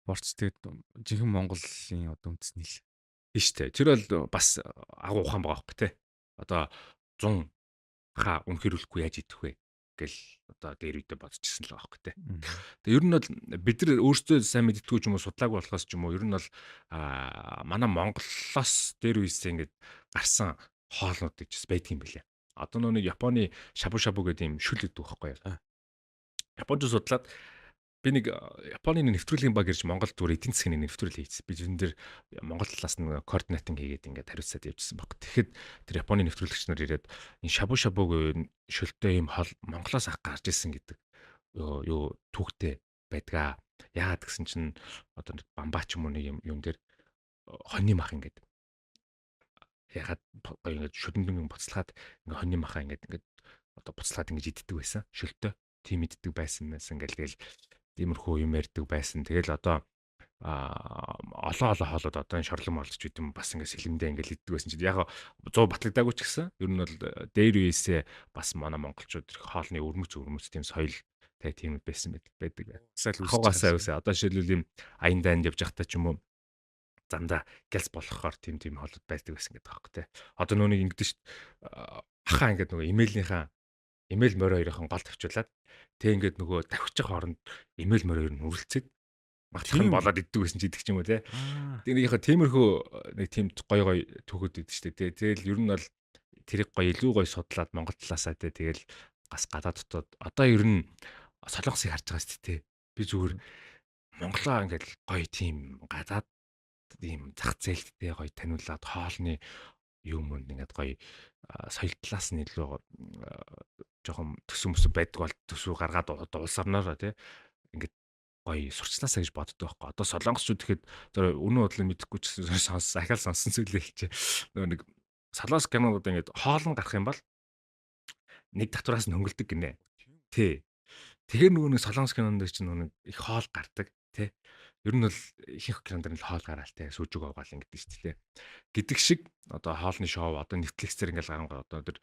Борц тэгээд жинхэнэ Монголын одоо үндэсний л штэ. Тэр бол бас агуу ухаан байгаа хөөе те. Одоо 100 ха үнхэрүүлэхгүй яаж идэх вэ гэл одоо дээр үедээ бодчихсон л байгаа хөөе те. Тэгээ ер нь бол бид нар өөрсдөө сайн мэддэггүй ч юм уу судлаагүй болохоос ч юм уу ер нь бол манай Монголоос дээр үесээ ингээд гарсан хоолнууд гэж байдаг юм билээ. Одоо нэг Японы шабу гэдэг юм шүл гэдэг байхгүй юу? Японч судлаад би нэг Японы нэвтрүүлгийн баг ирж Монгол зүгээр эдийн засгийн нэвтрүүл хийсэн. Би зэн дээр Монгол талаас нь координатинг хийгээд ингээд хариуцаад явжсан баг. Тэгэхэд тэр Японы нэвтрүүлэгч нар ирээд энэ шабу шөлтөө юм хол Монголоос ах гарч ирсэн гэдэг юу түүхтэй байдгаа. Яагаад гэсэн чинь одоо бамбаач юм уу нэг юм дээр хоньны мах ингээд ягаад ингээд шүлэндэн буцалгаад ингээд хоньны махаа ингээд одоо буцалгаад ингээд иддэг байсан. Шөлтөө тийм иддэг байсан гэл тиймэрхүү юм ярьдаг байсан. Тэгэл одоо олон хоолод одоо энэ шорлон молдч гэдэг юм бас ингээд сэлэмдээ ингээд иддэг байсан чинь яг 100 батлагдаагүй ч гэсэн ер нь бол дээр үесээ бас манай монголчууд хоолны өрмөц тийм соёл тийм байсан байдаг. Хавгасаа үсэ одоо жишээлбэл юм аян дайнд явж байхдаа ч юм уу дандаа гэлс болохоор тийм хоолод байдаг байсан гэдэг байхгүй те. Одоо нүунийг ингэдэж шүү дээ. Ахаа ингээд нөгөө имэйл морь хоёрын гол тавьчуулаад тэг ингээд нөгөө давхиж байгаа хооронд имэйл морь хоёр нь үргэлцээд магтхан болоод иддэг байсан ч идэх ч юм уу те. Тэрийнхээ тиймэрхүү нэг тийм гоё төгөөд идэв шүү дээ. Тэгэл ер нь бол тэрийг гоё илүү гоё судлаад Монгол талаасаа те тэгэл гас гадаад дотоод одоо ер нь солонгосыг харж байгаа шүү дээ. Би зүгээр Монголоо ингээд гоё тийм гадаад ийм зах зээлтэй гоё таниулаад хоолны юм ингээд гоё соёл талаас нь илүү жоохон төсөв байдаг бол төсөв гаргаад уулсарнаар тий ингээд гоё сурчлаасаа гэж боддог байхгүй. Одоо солонгосчууд тэгэхэд өнөө бодлыг мэдэхгүй ч ахаал сонсон зүйлээ хэлчихэ. Нөгөө нэг солонгос кинонууд ингээд хоол нь гарах юм бол нэг татвараас нь хөнгөлдөг гинэ. Тий. Тэгэхээр нөгөө нэг солонгос кинонд чинь нөгөө их хоол гардаг тий. Ер нь бол ихэнх кинонд нь хоол гараал тий. Сүжиг овгаал ингэдэг шүү дээ. Гэдэг шиг одоо хоолны шоу одоо Netflix-ээр ингээл гарангар одоо тэр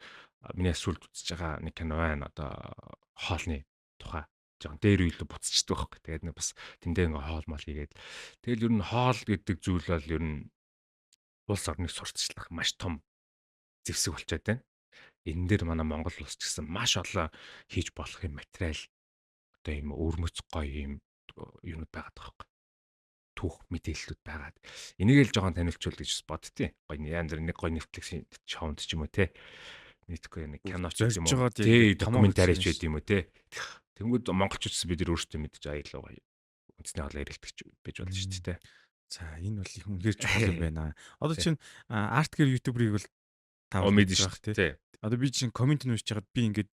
миний асуулт үзэж байгаа нэг кино байна. Одоо хоолны тухай жоон дээр үйлдэ буцчихдаг байхгүй. Тэгээд нэг бас тэндээ ингээ хоол мал хийгээд тэгэл ер нь хоол гэдэг зүйл бол ер нь улс орныг сурталчлах маш том зэвсэг болчиход байна. Энэ дээр манай Монгол улс ч гэсэн маш олон хийж болох юм материал одоо юм өрмөц гоё юм юмуд байгаад байгаа байхгүй. Түүх мэдээллүүд байгаад энийг л жоохон танилцуул гэж боддتي. Гоё янз бүр нэг гоё Netflix-ийн шоунд ч юм уу те. Нийтгүй нэг кино ч юм уу. Тий, докюментари ч байд юм уу те. Тэнгүүд монголчууд бид нар өөрсдөө мэдж аялал гоё үндэсний хоол ярилдаг байж болно шүү дээ. За энэ бол их үнээр чухал юм байна. Одоо чинь арт гэр ютуберийг бол тав мэдэж байх тий. Одоо би чинь комент нь уншиж чагаад би ингээд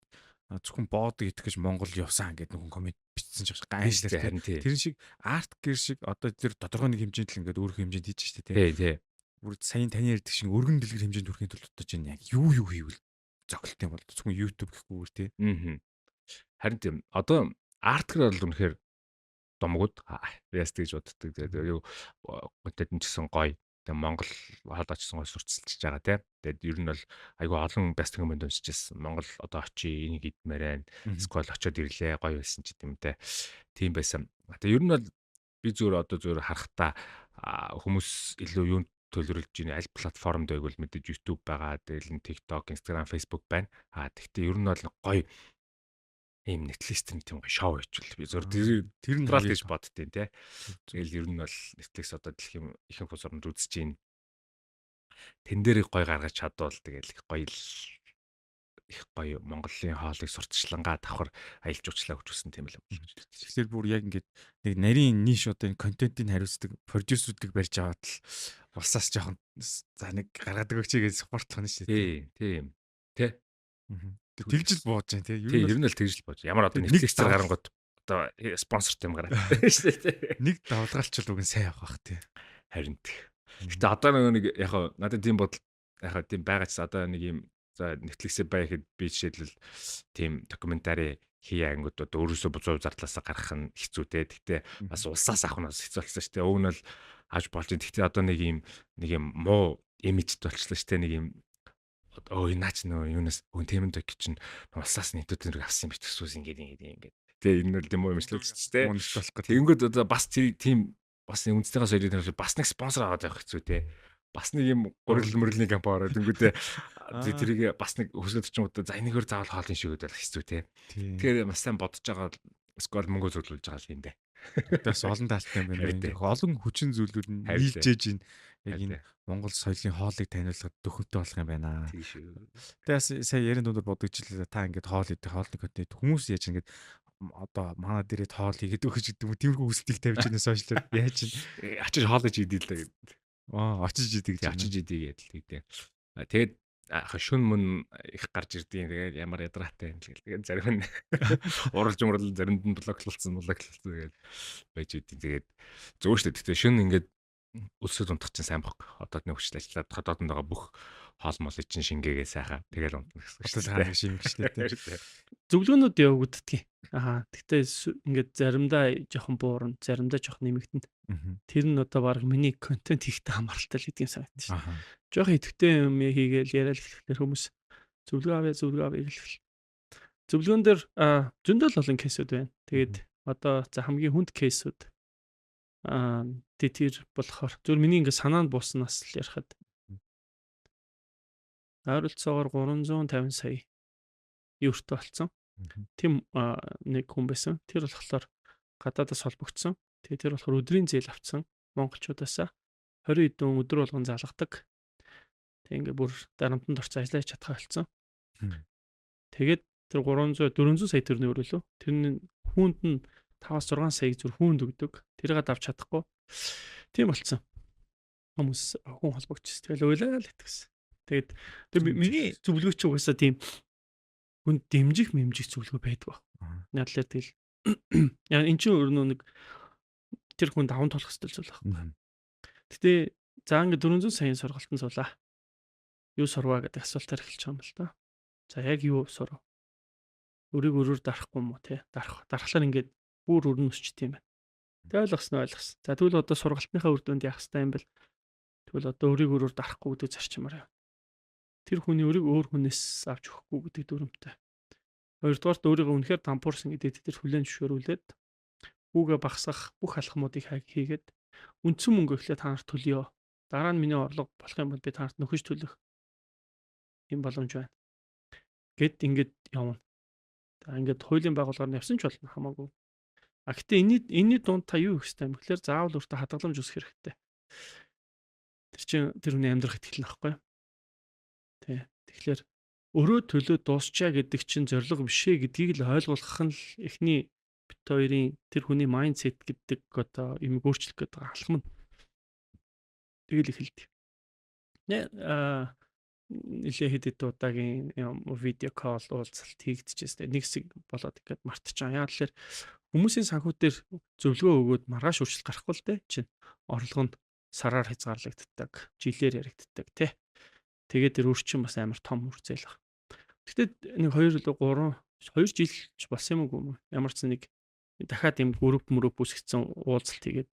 зөвхөн боод идэх гэж Монгол явсан гэдэг нэг комент бичсэн ч гайшлаа харин тий. Тэр шиг арт гэр шиг одоо тэр тодорхой нэг хэмжээнд л ингээд өөрөх хэмжээнд хийж штэ тий. Тий. Бүр саяын таны ярьдаг шиг өргөн дэлгэр хэмжээнд хүрэхин тулд одоо чинь яг юу хийвэл зохилт юм бол зөвхөн YouTube гэхгүйгээр тий. Харин тийм одоо арт гэр бол үнэхээр домгууд яст гэж боддог. Тэгээ юу контент нь ч гэсэн гоё. Тэгээ Монгол хаалгачсан гой сурталчилж байгаа тий. Тэгээд ер нь бол айгүй олон бяцлаг юм уншижсэн. Монгол одоо очие энийг идмээрэн. Скол очиод ирлээ гоё байсан ч гэдэм те. Тийм байсан. Тэгээ ер нь бол би зүгээр харахтаа хүмүүс илүү юунд төлөвлөж байна. Аль платформд байвал мэдээж YouTube байгаа. Тэгэл TikTok, Instagram, Facebook байна. Тэгтээ ер нь бол гоё ийм Netflix-ийн тийм гоё шоу хийчихвэл би зөв тэр нь трал гэж боддtiin те. Тэгэл ер нь бол Netflix одоо дэлхийн ихэнх улс орнд үзэж байна. Тэн дээр гоё гаргаж чадвал тэгэл их гоё Монголын хоолыг сурталчлангаа давхар аялал жуулчлаа хүчсэн тийм л юм. Тэгэхээр бүр яг ингээд нэг нарийн ниш одоо энэ контентыг хариуцдаг продюсерүүдийг барьж аваад л улсаас жоохон за нэг гаргадаг өгчээ гэж спортлох нь шүү дээ. Тийм. Тэ. Тэгжил бууж जैन тий. Ер нь л тэгжил бууж. Ямар одоо Netflix-ээр гарангууд одоо спонсорт юм гараад шүү дээ. Нэг давлгаалчвал үгүй сайн явах бах тий. Харин тэг. Гэтэ одоо нэг яг надад тийм бодол яг тийм байгаа ч одоо нэг юм за Netflix-ээр байхад би жишээлбэл тийм докюментари хийя ангууд одоо өөрөөсөө бузуу зардлаасаа гарах нь хэцүү те. Гэтэ бас улсаас авах нь бас хэцүү болсон шүү дээ. Уг нь бол авч болж. Гэтэ одоо нэг юм муу имижд болчихлоо шүү дээ. Нэг юм энэ наач нөө юунаас тийм док чинь улсаас нийтүүд авсан юм биш гэсэн ингээд. Тэ энэ нь тийм муу имижлэг шүү дээ. Тэгэнгүүт одоо бас тийм бас үндэстнийхээ соёлыг таньж бас нэг спонсор аваад явах хэцүү те. Бас нэг юм гурилмөрлөний компани ороод ингүүтээ тэрийг бас нэг хөсгөл төчнүүд за энэгээр заавал хоолын шигүүд байх хэцүү те. Тэгэхээр бас сайн бодож байгаа скол мөнгө зөвлөж байгаа юм дээ. Бас олон талтай юм байна. Олон хүчин зүйлүүд нь нийлжээж ин яг энэ Монгол соёлын хоолыг таниулахад төхөвтэй болох юм байна. Тэгээс сая ярин дундор бодогчлээ та ингээд хоол идэх хоолны контент хүмүүс яаж ингээд одоо манай дээрээ хоол хийгээд өгч гэдэг юм тиймэрхүү хүсэлтийг тавьж байна сошиалээр яаж чинь очиж хоол гэж идэв л гэдэг. Очиж идэг гэдэг. Тэгээд шүн мөн их гарч ирдیں۔ Тэгээд ямар ядраатай юм тэгэл. Тэгээд зарим нь уралж өмрөл заримд нь блоклолцсон тэгээд байж идэв. Тэгээд зөв шүү дээ. Шүн ингээд өсөд унтах чинь сайн баг. Одоо нэг хүчтэй ажиллаад хотоодонд байгаа бүх хоол молыг чинь шингээгээ сайхан тэгэл унтна гэсэн шүү дээ. Зөвлөгөөнүүд явагддаг. Тэгтээ ингээд заримдаа жоохон буурна, заримдаа жоохон нэмэгдэнэ. Тэр нь одоо баг миний контент хийхтэй хамааралтай л гэдгийг санагдаж байна. Жоохон идэвхтэй юм хийгээл яриад эхлэхээр хүмүүс зөвлөгөө авъя гэлвэл. Зөвлөгөөн дээр зөндөл олон кейсүүд байна. Тэгээд одоо за хамгийн хүнд кейсүүд тэр болохоор зөвхөн миний ингээ санаанд бууснаас л ярихад ойролцоогоор 350 сая еврото болсон. Тэм нэг хүн байсан. Тэр болохоор гадаадаас холбогдсон. Тэгээ тэр болохоор өдрийн зээл авцсан монголчуудаасаа 20 хэдэн өдөр болгон залгадаг. Тэг ингээ бүр дарамтанд орсон ажиллаж чадхаа болсон. Тэгээд тэр 400 сая төгрөний өрөөлөө. Тэрний хүүнд нь 5-6 сая зүр хүүнд өгдөг. Тэрийг авч чадахгүй. Тийм болцсон. Хүмүүс хүн холбогдчихсон. Тэгэл уйлаа л итгэсэн. Тэгээд миний зөвлөгөө чи угаасаа тийм хүн дэмжих зөвлөгөө байдаг. Надлаар тэгэл яа эн чинь өөрөө нэг тэр хүн даван тулах хэвэл зүйл байна. Гэтэ за ингээ 400 саяын сургалтын суулаа. Юу сурваа гэдэг асуултаар эхэлж байгаа юм л да. За яг юу сурав? Өрөөр дарахгүй юм уу те? Дарахлаар ингээд бүр өрн өсчт юм байна. Тэг ойлгосноо. За тэгвэл одоо сургалтынхаа үр дүнд яах хэрэгтэй юм бэл? Тэгвэл одоо өрөөр дарахгүй гэдэг зарчмаар байна. Тэр хүний өрийг өөр хүнээс авч өгөхгүй гэдэг дүрмтэй. Хоёрдугаарт өөрийгөө үнэхээр дампуурсан гэдэг тэр хүлээн зөвшөөрүүлээд хүүгээ багсгах бүх алхмуудыг хийгээд үндсэн мөнгө ихлээр та нарт төлөё. Дараа нь миний орлого болох юм бол би та нарт нөхөж төлөх юм боломж байна. Гэт ингээд явна. За ингээд хуулийн байгууллагаар явсан ч болно хамаагүй. А гэтээ энэний дунд та юу хийх хэрэгтэй юм гэхээр заавал өөртөө хадгаламж үүсгэх хэрэгтэй. Тэр чинь тэр хүний амьдрах итгэл нөхгүй. Тэ. Тэгэхээр өрөө төлөө дуусчаа гэдэг чинь зориг биш ээ гэдгийг л ойлгуулах нь л эхний бит хоёрын тэр хүний майндсет гэдэг одоо юм өөрчлөх гэдэг алхам нь. Тэгэл эхэлдэг. Нилээ хэд удаагийн видео колл уулзалт хийгдчихсэн. Нэг хэсэг болоод ингээд мартчихсан. Яа тэгэхээр хүмүүсийн санхүү дээр зөвлөгөө өгөөд маргааш өөрчлөлт гарахгүй л дээ чинь. Орлого нь сараар хязгаарлагддаг, жилээр яригддаг тий. Тэгээд тэр өрчин бас амар том үрцэл баг. Гэхдээ нэг 2 жил болсон юм уу? Ямар ч нэг дахиад юм групп үсгэсэн уулзалт хийгээд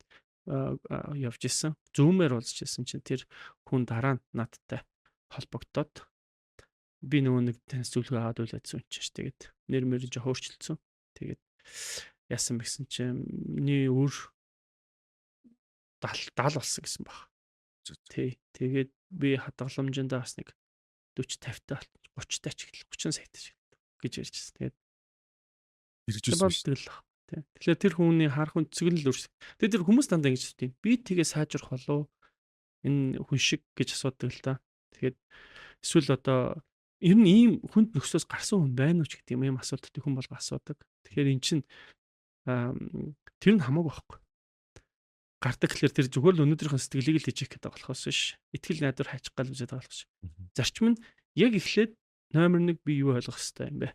явж исэн. Зүүмээр уулзж исэн чинь тэр хүн дараа нь надтай холбогдоод би нөгөө нэг таньс зөвлөгөө аваад үйлдсэн чинь тэгээд нэр мөр жоо өөрчлөлтсөн. Тэгээд яасан бэ гэсэн чинь миний өр 70 болсон гэсэн баг. Тий. Тэгээд би хадгаламжиндаа бас нэг 40-50 таа 30 таач эхэл 30 саятай гэж ярьжсэн. Тэгээд ирж байсан. Тэгэхээр тэр хүний харах үнцэг нь л өрс. Тэгээд тэр хүмүүс дандаа ингэж хэлдэг. Би тгээ сайжрах болов энэ хүн шиг гэж асуудаг л да. Тэгээд эсвэл одоо ер нь ийм хүнд нөхцөөс гарсан хүн байна уу ч гэдэг юм асуултыг хүн болго асуудаг. Тэгэхээр эн чинь тэр нь хамаагүй байхгүй. Гардаг гэхэлэр тэр зүгээр л өнөөдрийнхөө сэтгэлийг л хийчих гэдэг болохоос биш. Итгэл найдвар хайчих гал үзээд байгаа болохоос. Зарчим нь яг эхлээд номер 1 би юу ойлгох хэрэгтэй юм бэ?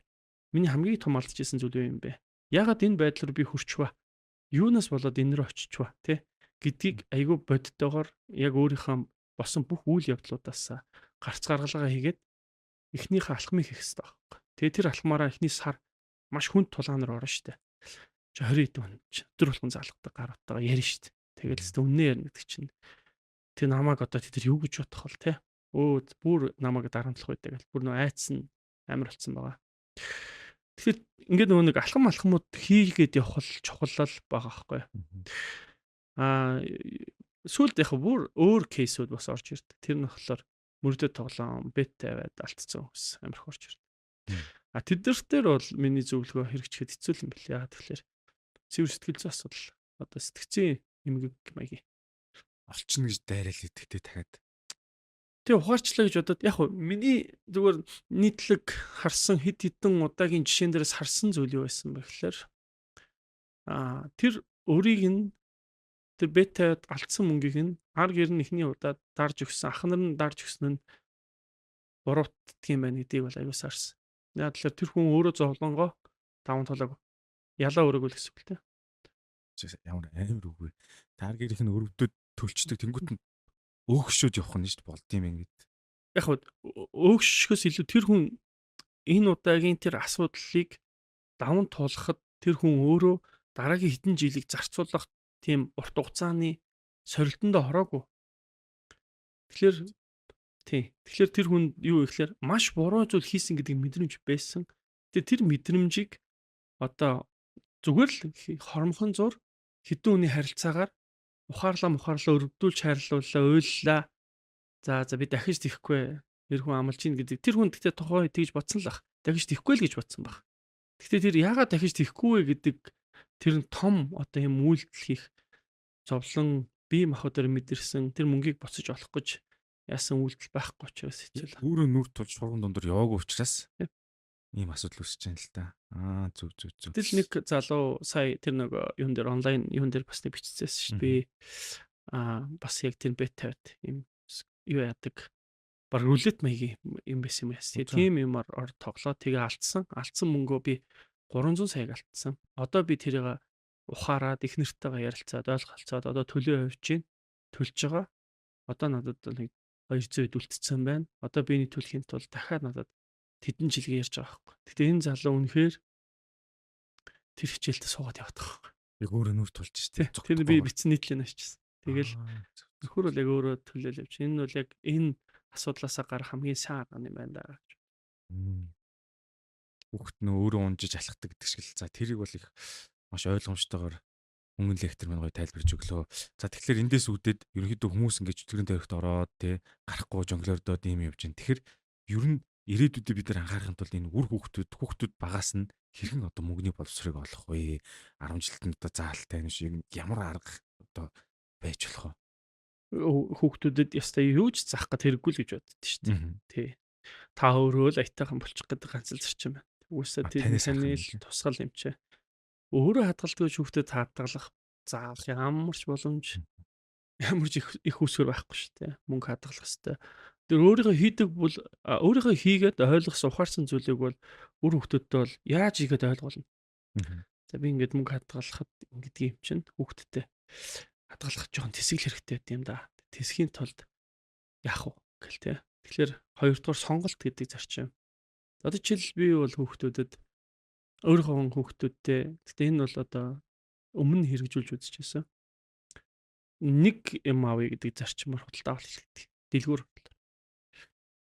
Миний хамгийн том алдчихсан зүйл юу юм бэ? Ягаад энэ байдлаар би хүрчвэ? Юунаас болоод энэ рүү очичвэ? Тэ гэдгийг айгүй бодтойгоор яг өөрийнхөө босон бүх үйл явдлуудаас гарц гаргалгаа хийгээд эхнийхээ алхмыг хийх хэрэгтэй байхгүй. Тэгээ тэр алхмаараа эхний сар маш хүнд тулаанаар орно штэ. 20 хэдэн өдөр болгон залгадаг гар утаагаа ярина штэ. Тэгэл зөв үннээ ярина гэдэг чинь тэр намайг одоо тэр юу гэж бодох бол те. Бүр намайг дарамтлах байдаг гэл бүр нөө айцсан амар болсон байгаа. Тэгэхээр ингээд нөгөө нэг алхамуд хийгээд явах чухал байгаа байхгүй. Сүүлд яг бүр өөр кейсүүд бас орж ирдэг. Тэр нь болохоор мөрдөд тоглоом бет тавиад алдсан хүмүүс амарх орж ирдэг. Тэд нар дээр бол миний зөвлөгөө хэрэгжихэд хэцүү юм билээ. Тэгэхээр цэвэр сэтгэл зүйн асуудал одоо сэтгцийн эмгэг маягийн олчихно гэж дайрал идэхтэй дахиад. Тэгээ ухаарчлаа гэж бодоод яг миний зүгээр нийтлэг харсан хэд хэдэн удаагийн жишээн дээрээс харсан зүйл юу байсан бэ гэхээр тэр өөрийг нь тэр бетад алдсан мөнгийг нь ар гэр нь ихний удаад дарж өгсөн ах нар нь дарж өгсөн нь буруутдаг юм байна гэдгийг бол аюу саарсан. Яг л тэр хүн өөрөө зовлонгоо даван толоог ялаа өрөөгөл гэсэн үг л дээ. Ямар амар үгүй. Таар гэрийнх нь өрөвдөд төлчдөг тэнгуут нь өөгшөөж явах нь шүү дээ болд юм ингээд. Яг өөгшөхөөс илүү тэр хүн энэ удаагийн тэр асуудлыг даван туулахад тэр хүн өөрөө дараагийн хэдэн жилийг зарцуулах тийм урт хугацааны сорилтондоо хороогүй. Тэгэхээр тэр хүн юу гэхээр маш буруу зүйл хийсэн гэдэг мэдрэмж байсан. Тэгээ тэр мэдрэмжийг одоо зүгээр л хормхон зур хэдэн хүний харилцаагаар ухаарлаа өргөдүүл хайрлууллаа, уйллаа. За би дахиж тийхгүй. Тэр хүн амлаж ийн гэдэг. Тэр хүн гэхдээ тухай тэгж бодсон л ах. Дахиж тийхгүй л гэж бодсон баг. Гэхдээ тэр яагаад дахиж тийхгүй вэ гэдэг тэр нь том одоо юм үйлдэл хийх зовлон бие махбодоор мэдэрсэн тэр мөнгийг буцаж олох гэж яасан үйлдэл байхгүй учраас хэцүү л. Өөрөө нүрт тулж шугам дондор яваагүй учраас ийм асуудал үүсэж байна л да. Зүг. Тэгэл нэг залуу сая тэр нэг юун дээр онлайн юун дээр бас нэг биччихсэн шүү дээ. Би бас яг тэр бет-тавд ийм юу яадаг баг рулет маягийн юм байсан юм яс. Тийм юмар тоглоо тэгээ алдсан мөнгөө би 300 саяг алдсан. Одоо би тэрийг ухаарад их нэртэйгээ ярилцаад ойлголцоод одоо төлөө хувьж чинь төлж байгаа. Одоо надад нэг 200 үлдсэн байна. Одоо биений төлөхийн тулд дахиад надад тэдэн жилгээ ярьж байгаа байхгүй. Гэтэ энэ залуу үнэхээр тэр хичээлд суугаад яваад байгаа байхгүй. Яг өөрөө нүрт тулж штэ. Тэр би бичсэн нийтлэн очижсэн. Тэгэл нөхөр бол яг өөрөө төлөөл явж. Энэ бол яг энэ асуудлаасаа гарах хамгийн сайн арга юм байна даа гэж. Хүүхэд нөө өөрөө унжиж алхдаг гэдэг шиг л. За тэрийг бол их маш ойлгомжтойгоор мөнгөн лектор маань гоё тайлбарж өглөө. За тэгэхээр эндээс үүдээд ерөнхийдөө хүмүүс ингэж чөтгөрийн тавигт ороод тий гарахгүй жонглордоод ийм явж байна. Тэгэхээр ер нь ирээдүйдээ бид нар анхаарахын тулд энэ үр хүүхдүүд багаас нь хэрхэн одоо мөнгөний боловсрыг олох вэ? 10 жилд нь одоо заалтай юм шиг ямар арга одоо байж болох вэ? Хүүхдүүдэд ястай юу ч заах гэж хэрэггүй л гэж боддоо шүү дээ. Тий. Та өөрөө л аятайхан болчих гэдэг ганц л зарчим байна. Үгүйсээ тэр таны л тусгал юм чи. Өөрөө хадгалдаг хүүхдэд хадгалах заах ямар ч боломж ямар ч их үсгэр байхгүй шүү дээ. Мөнгө хадгалах хэрэгтэй. Тэр өөрийнхөө хийдэг бол өөрийнхөө хийгээд ойлгосон ухаарсан зүйлийг бол үр хүүхдүүдтэй бол яаж хийгээд ойлгуулна. За би ингээд мөнгө хадгалахад ингэдэг юм чинь хүүхдтэй хадгалах жоон тэсгэл хэрэгтэй байт юм да. Тэсхийн тулд яах вэ гэл тэ. Тэгэхээр хоёрдугаар сонголт гэдэг зарчим. Одоо жишээл би бол хүүхдүүдэд өөрийнхөө хүүхдүүдтэй гэхдээ энэ бол одоо өмнө хэрэгжүүлж үзчихсэн. Нэг юм авъя гэдэг зарчмаар худалдаа авах хэрэгтэй. Дэлгүүр.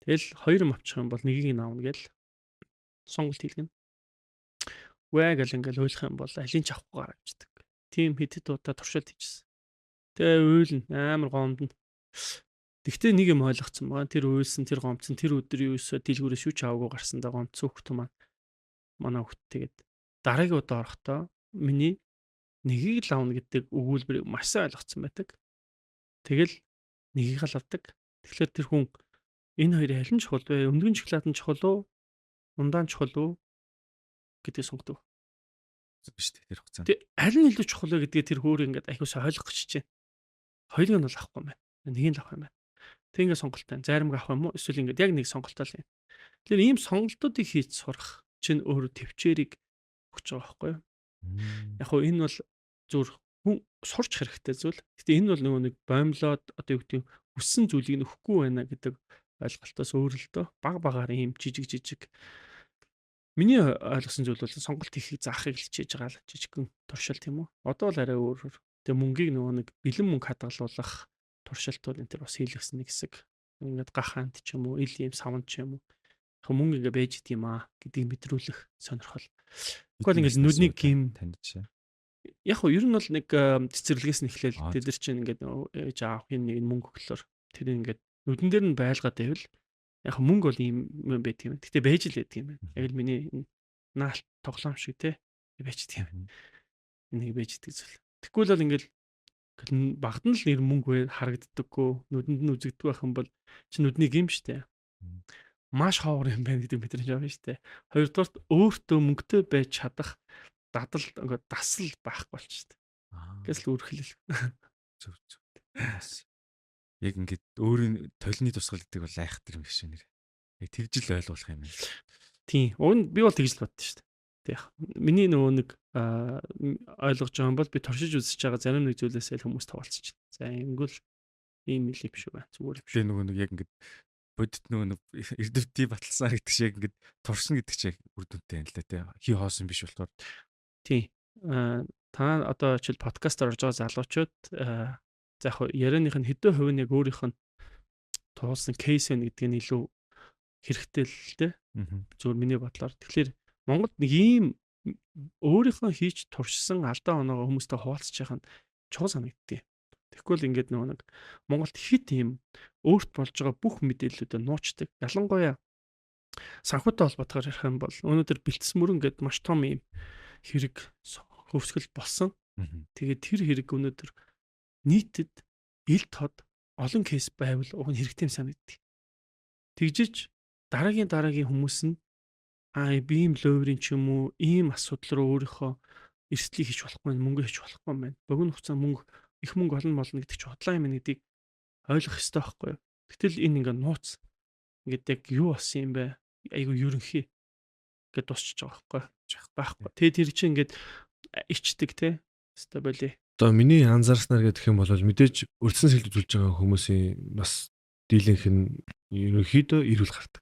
Тэгэл хоёр юм авчих юм бол нэгийг нь аавна гэл сонголт хийлгэнэ. Вэ гэл ингээл ойлгох юм бол алийг ч авахгүй гараа гэждэг. Тим хэдэд удаа туршилт хийжсэн. Тэгээ уйлна амар гомдно. Тэгтээ нэг юм ойлгоцсон байгаа. Тэр уйлсан, тэр гомдсон, тэр өдөр юу өсөө дэлгүүрээс юу ч аваагүй гарсандаа гомдсон хүүхдүүд маань манай хүүхд тэгээд дараагийн удаа орохдоо миний нэгийг л авна гэдэг өгүүлбэрийг маш сайн ойлгоцсон байдаг. Тэгэл нэгийг л авдаг. Тэгэхээр тэр хүн энэ хоёрын аль нь чухал вэ? Өндгөн шоколад нь чухал уу? Ундаан чухал уу? гэдгийг сонгодог. Биш тэр хугацаанд. Тэг аль нь илүү чухал вэ гэдгийг тэр хөөр ингээд ахиусаа ойлгох гэж чинь. Хоёрыг нь бол авахгүй юм байна. Нэгийг л авах юм байна. Тэг ингээд сонголттой. Заримг авах юм уу? Эсвэл ингээд яг нэг сонголтоо л юм. Тэгэхээр ийм сонголтуудыг хийж сурах чинь өөрөө төвчээрийг өгч байгаа байхгүй юу? Яг хөө энэ бол зүр хүн сурч хэрэгтэй зүйл. Гэтэ энэ бол нөгөө нэг боомлоод одоо юу гэдэг өссөн зүйлийг нөхгүй байна гэдэг ойлголтоос өөр л дөө баг ийм жижиг миний ойлгосон зүйл бол сонголт хийхийг заахыг л хичээж байгаа л жижигхэн туршилт юм уу? Одоо л арай өөр. Тэгээ мөнгийг нөгөө нэг бэлэн мөнгө хадгалуулах туршилтууд энэ төр бас хийлгсэн нэг хэсэг. Ингээд гахаант ч юм уу, ил ийм савнд ч юм уу. Яг мөнгө ингээ байж идэм аа гэдгийг мэдрүүлэх сонирхол. Тэгвэл ингээд нүдний гим таних. Яг уу ер нь бол нэг цэцэрлэгээс нь эхлээл тэд нар чинь ингээд ээж аавын нэг мөнгө өглөөр тэр ингээд нүдэн дээр нь байлгаад байвал яг мөнгө бол ийм юм байт юм. Гэтэ байж л байдаг юм байна. Яг л миний наалт тоглоом шиг те байждаг юм. Энийг байждаг зүйл. Тэгвэл бол ингээд багт нь л нэр мөнгө харагддаггүй нүдэнд нь үзэгддэг байх юм бол чи нүдний гим штэ. Маш ховор юм байна гэдэг мэдрэмж авна штэ. Хоёрдугаарт өөртөө мөнгөтэй байж чадах дадал ингээд дасал байхгүй болчихсон. Гэс л үргэлжлэл. Зөв. Яг ингээд өөрийн толны тусгал гэдэг бол айхтар юм шиг нэр. Яг тэгж л ойлгуулах юм байна. Тийм. Би бол тэгж л боддоо шүү дээ. Тэг. Миний нөгөө нэг ойлгож байгаа юм бол би туршиж үзэж байгаа зарим нэг зүйлээсээ л хүмүүс тавалцчих. За ингэвэл ийм л юм шүү байна. Зүгээр юм шүү. Тэгээ нөгөө нэг яг ингээд бодит нөгөө нэг эрдэмтдий баталсаар гэдэг шиг ингээд туршина гэдэг чинь үр дүнтэй юм л да тий. Хий хоосон биш болохоор. Тийм. Та одоо жишээл подкастаар орж байгаа залуучууд за яг ярианых нь хэдэн хувь нь яг өөрийнх нь туулсан кейс байна гэдгийг нь илүү хэрэгтэй л дээ. Зөвхөн миний бодлоор. Тэгэхээр Монголд нэг ийм өөрийнхөө хийж туршсан алдаа оноогоо хүмүүстэй хуваалцах нь чухал санагддгийг. Тэгэхгүй л ингээд нөгөө нэг Монголд хит юм өөрт болж байгаа бүх мэдээллүүдэд нуучдаг. Ялангуяа санхүүтэй холбоотойгоор ярих юм бол өнөөдөр бэлтгэс мөрөн гэдэг маш том юм хэрэг хөвсгөл болсон. Тэгээд тэр хэрэг өнөөдөр нийтэд ил тод олон кейс байвал уг нь хэрэгтэй юм санагддаг. Тэгжиж дараагийн хүмүүс нь би ийм лооврын ч юм уу ийм асуудал руу өөрийнхөө эрсдлийг хийж болохгүй, мөнгө хийж болохгүй юм байна. Богино хугацаанд их мөнгө олно гэдэг чинь хотлоо юм гэдгийг ойлгох хэрэгтэй байхгүй юу? Гэтэл энэ ингээ нууц ингээд яг юу болсон юм бэ? Айгу ерөнхий гэдээ тусчиж байгаа байхгүй. Тэгээ тэр чинь ингээд ичдэг те. Стабили. Одоо миний анзаарснаар гэх юм бол мэдээж өрдсөн сэлд үзүүлж байгаа хүмүүсийн бас дийлэнх нь ерөнхийдөө ирүүл гардаг.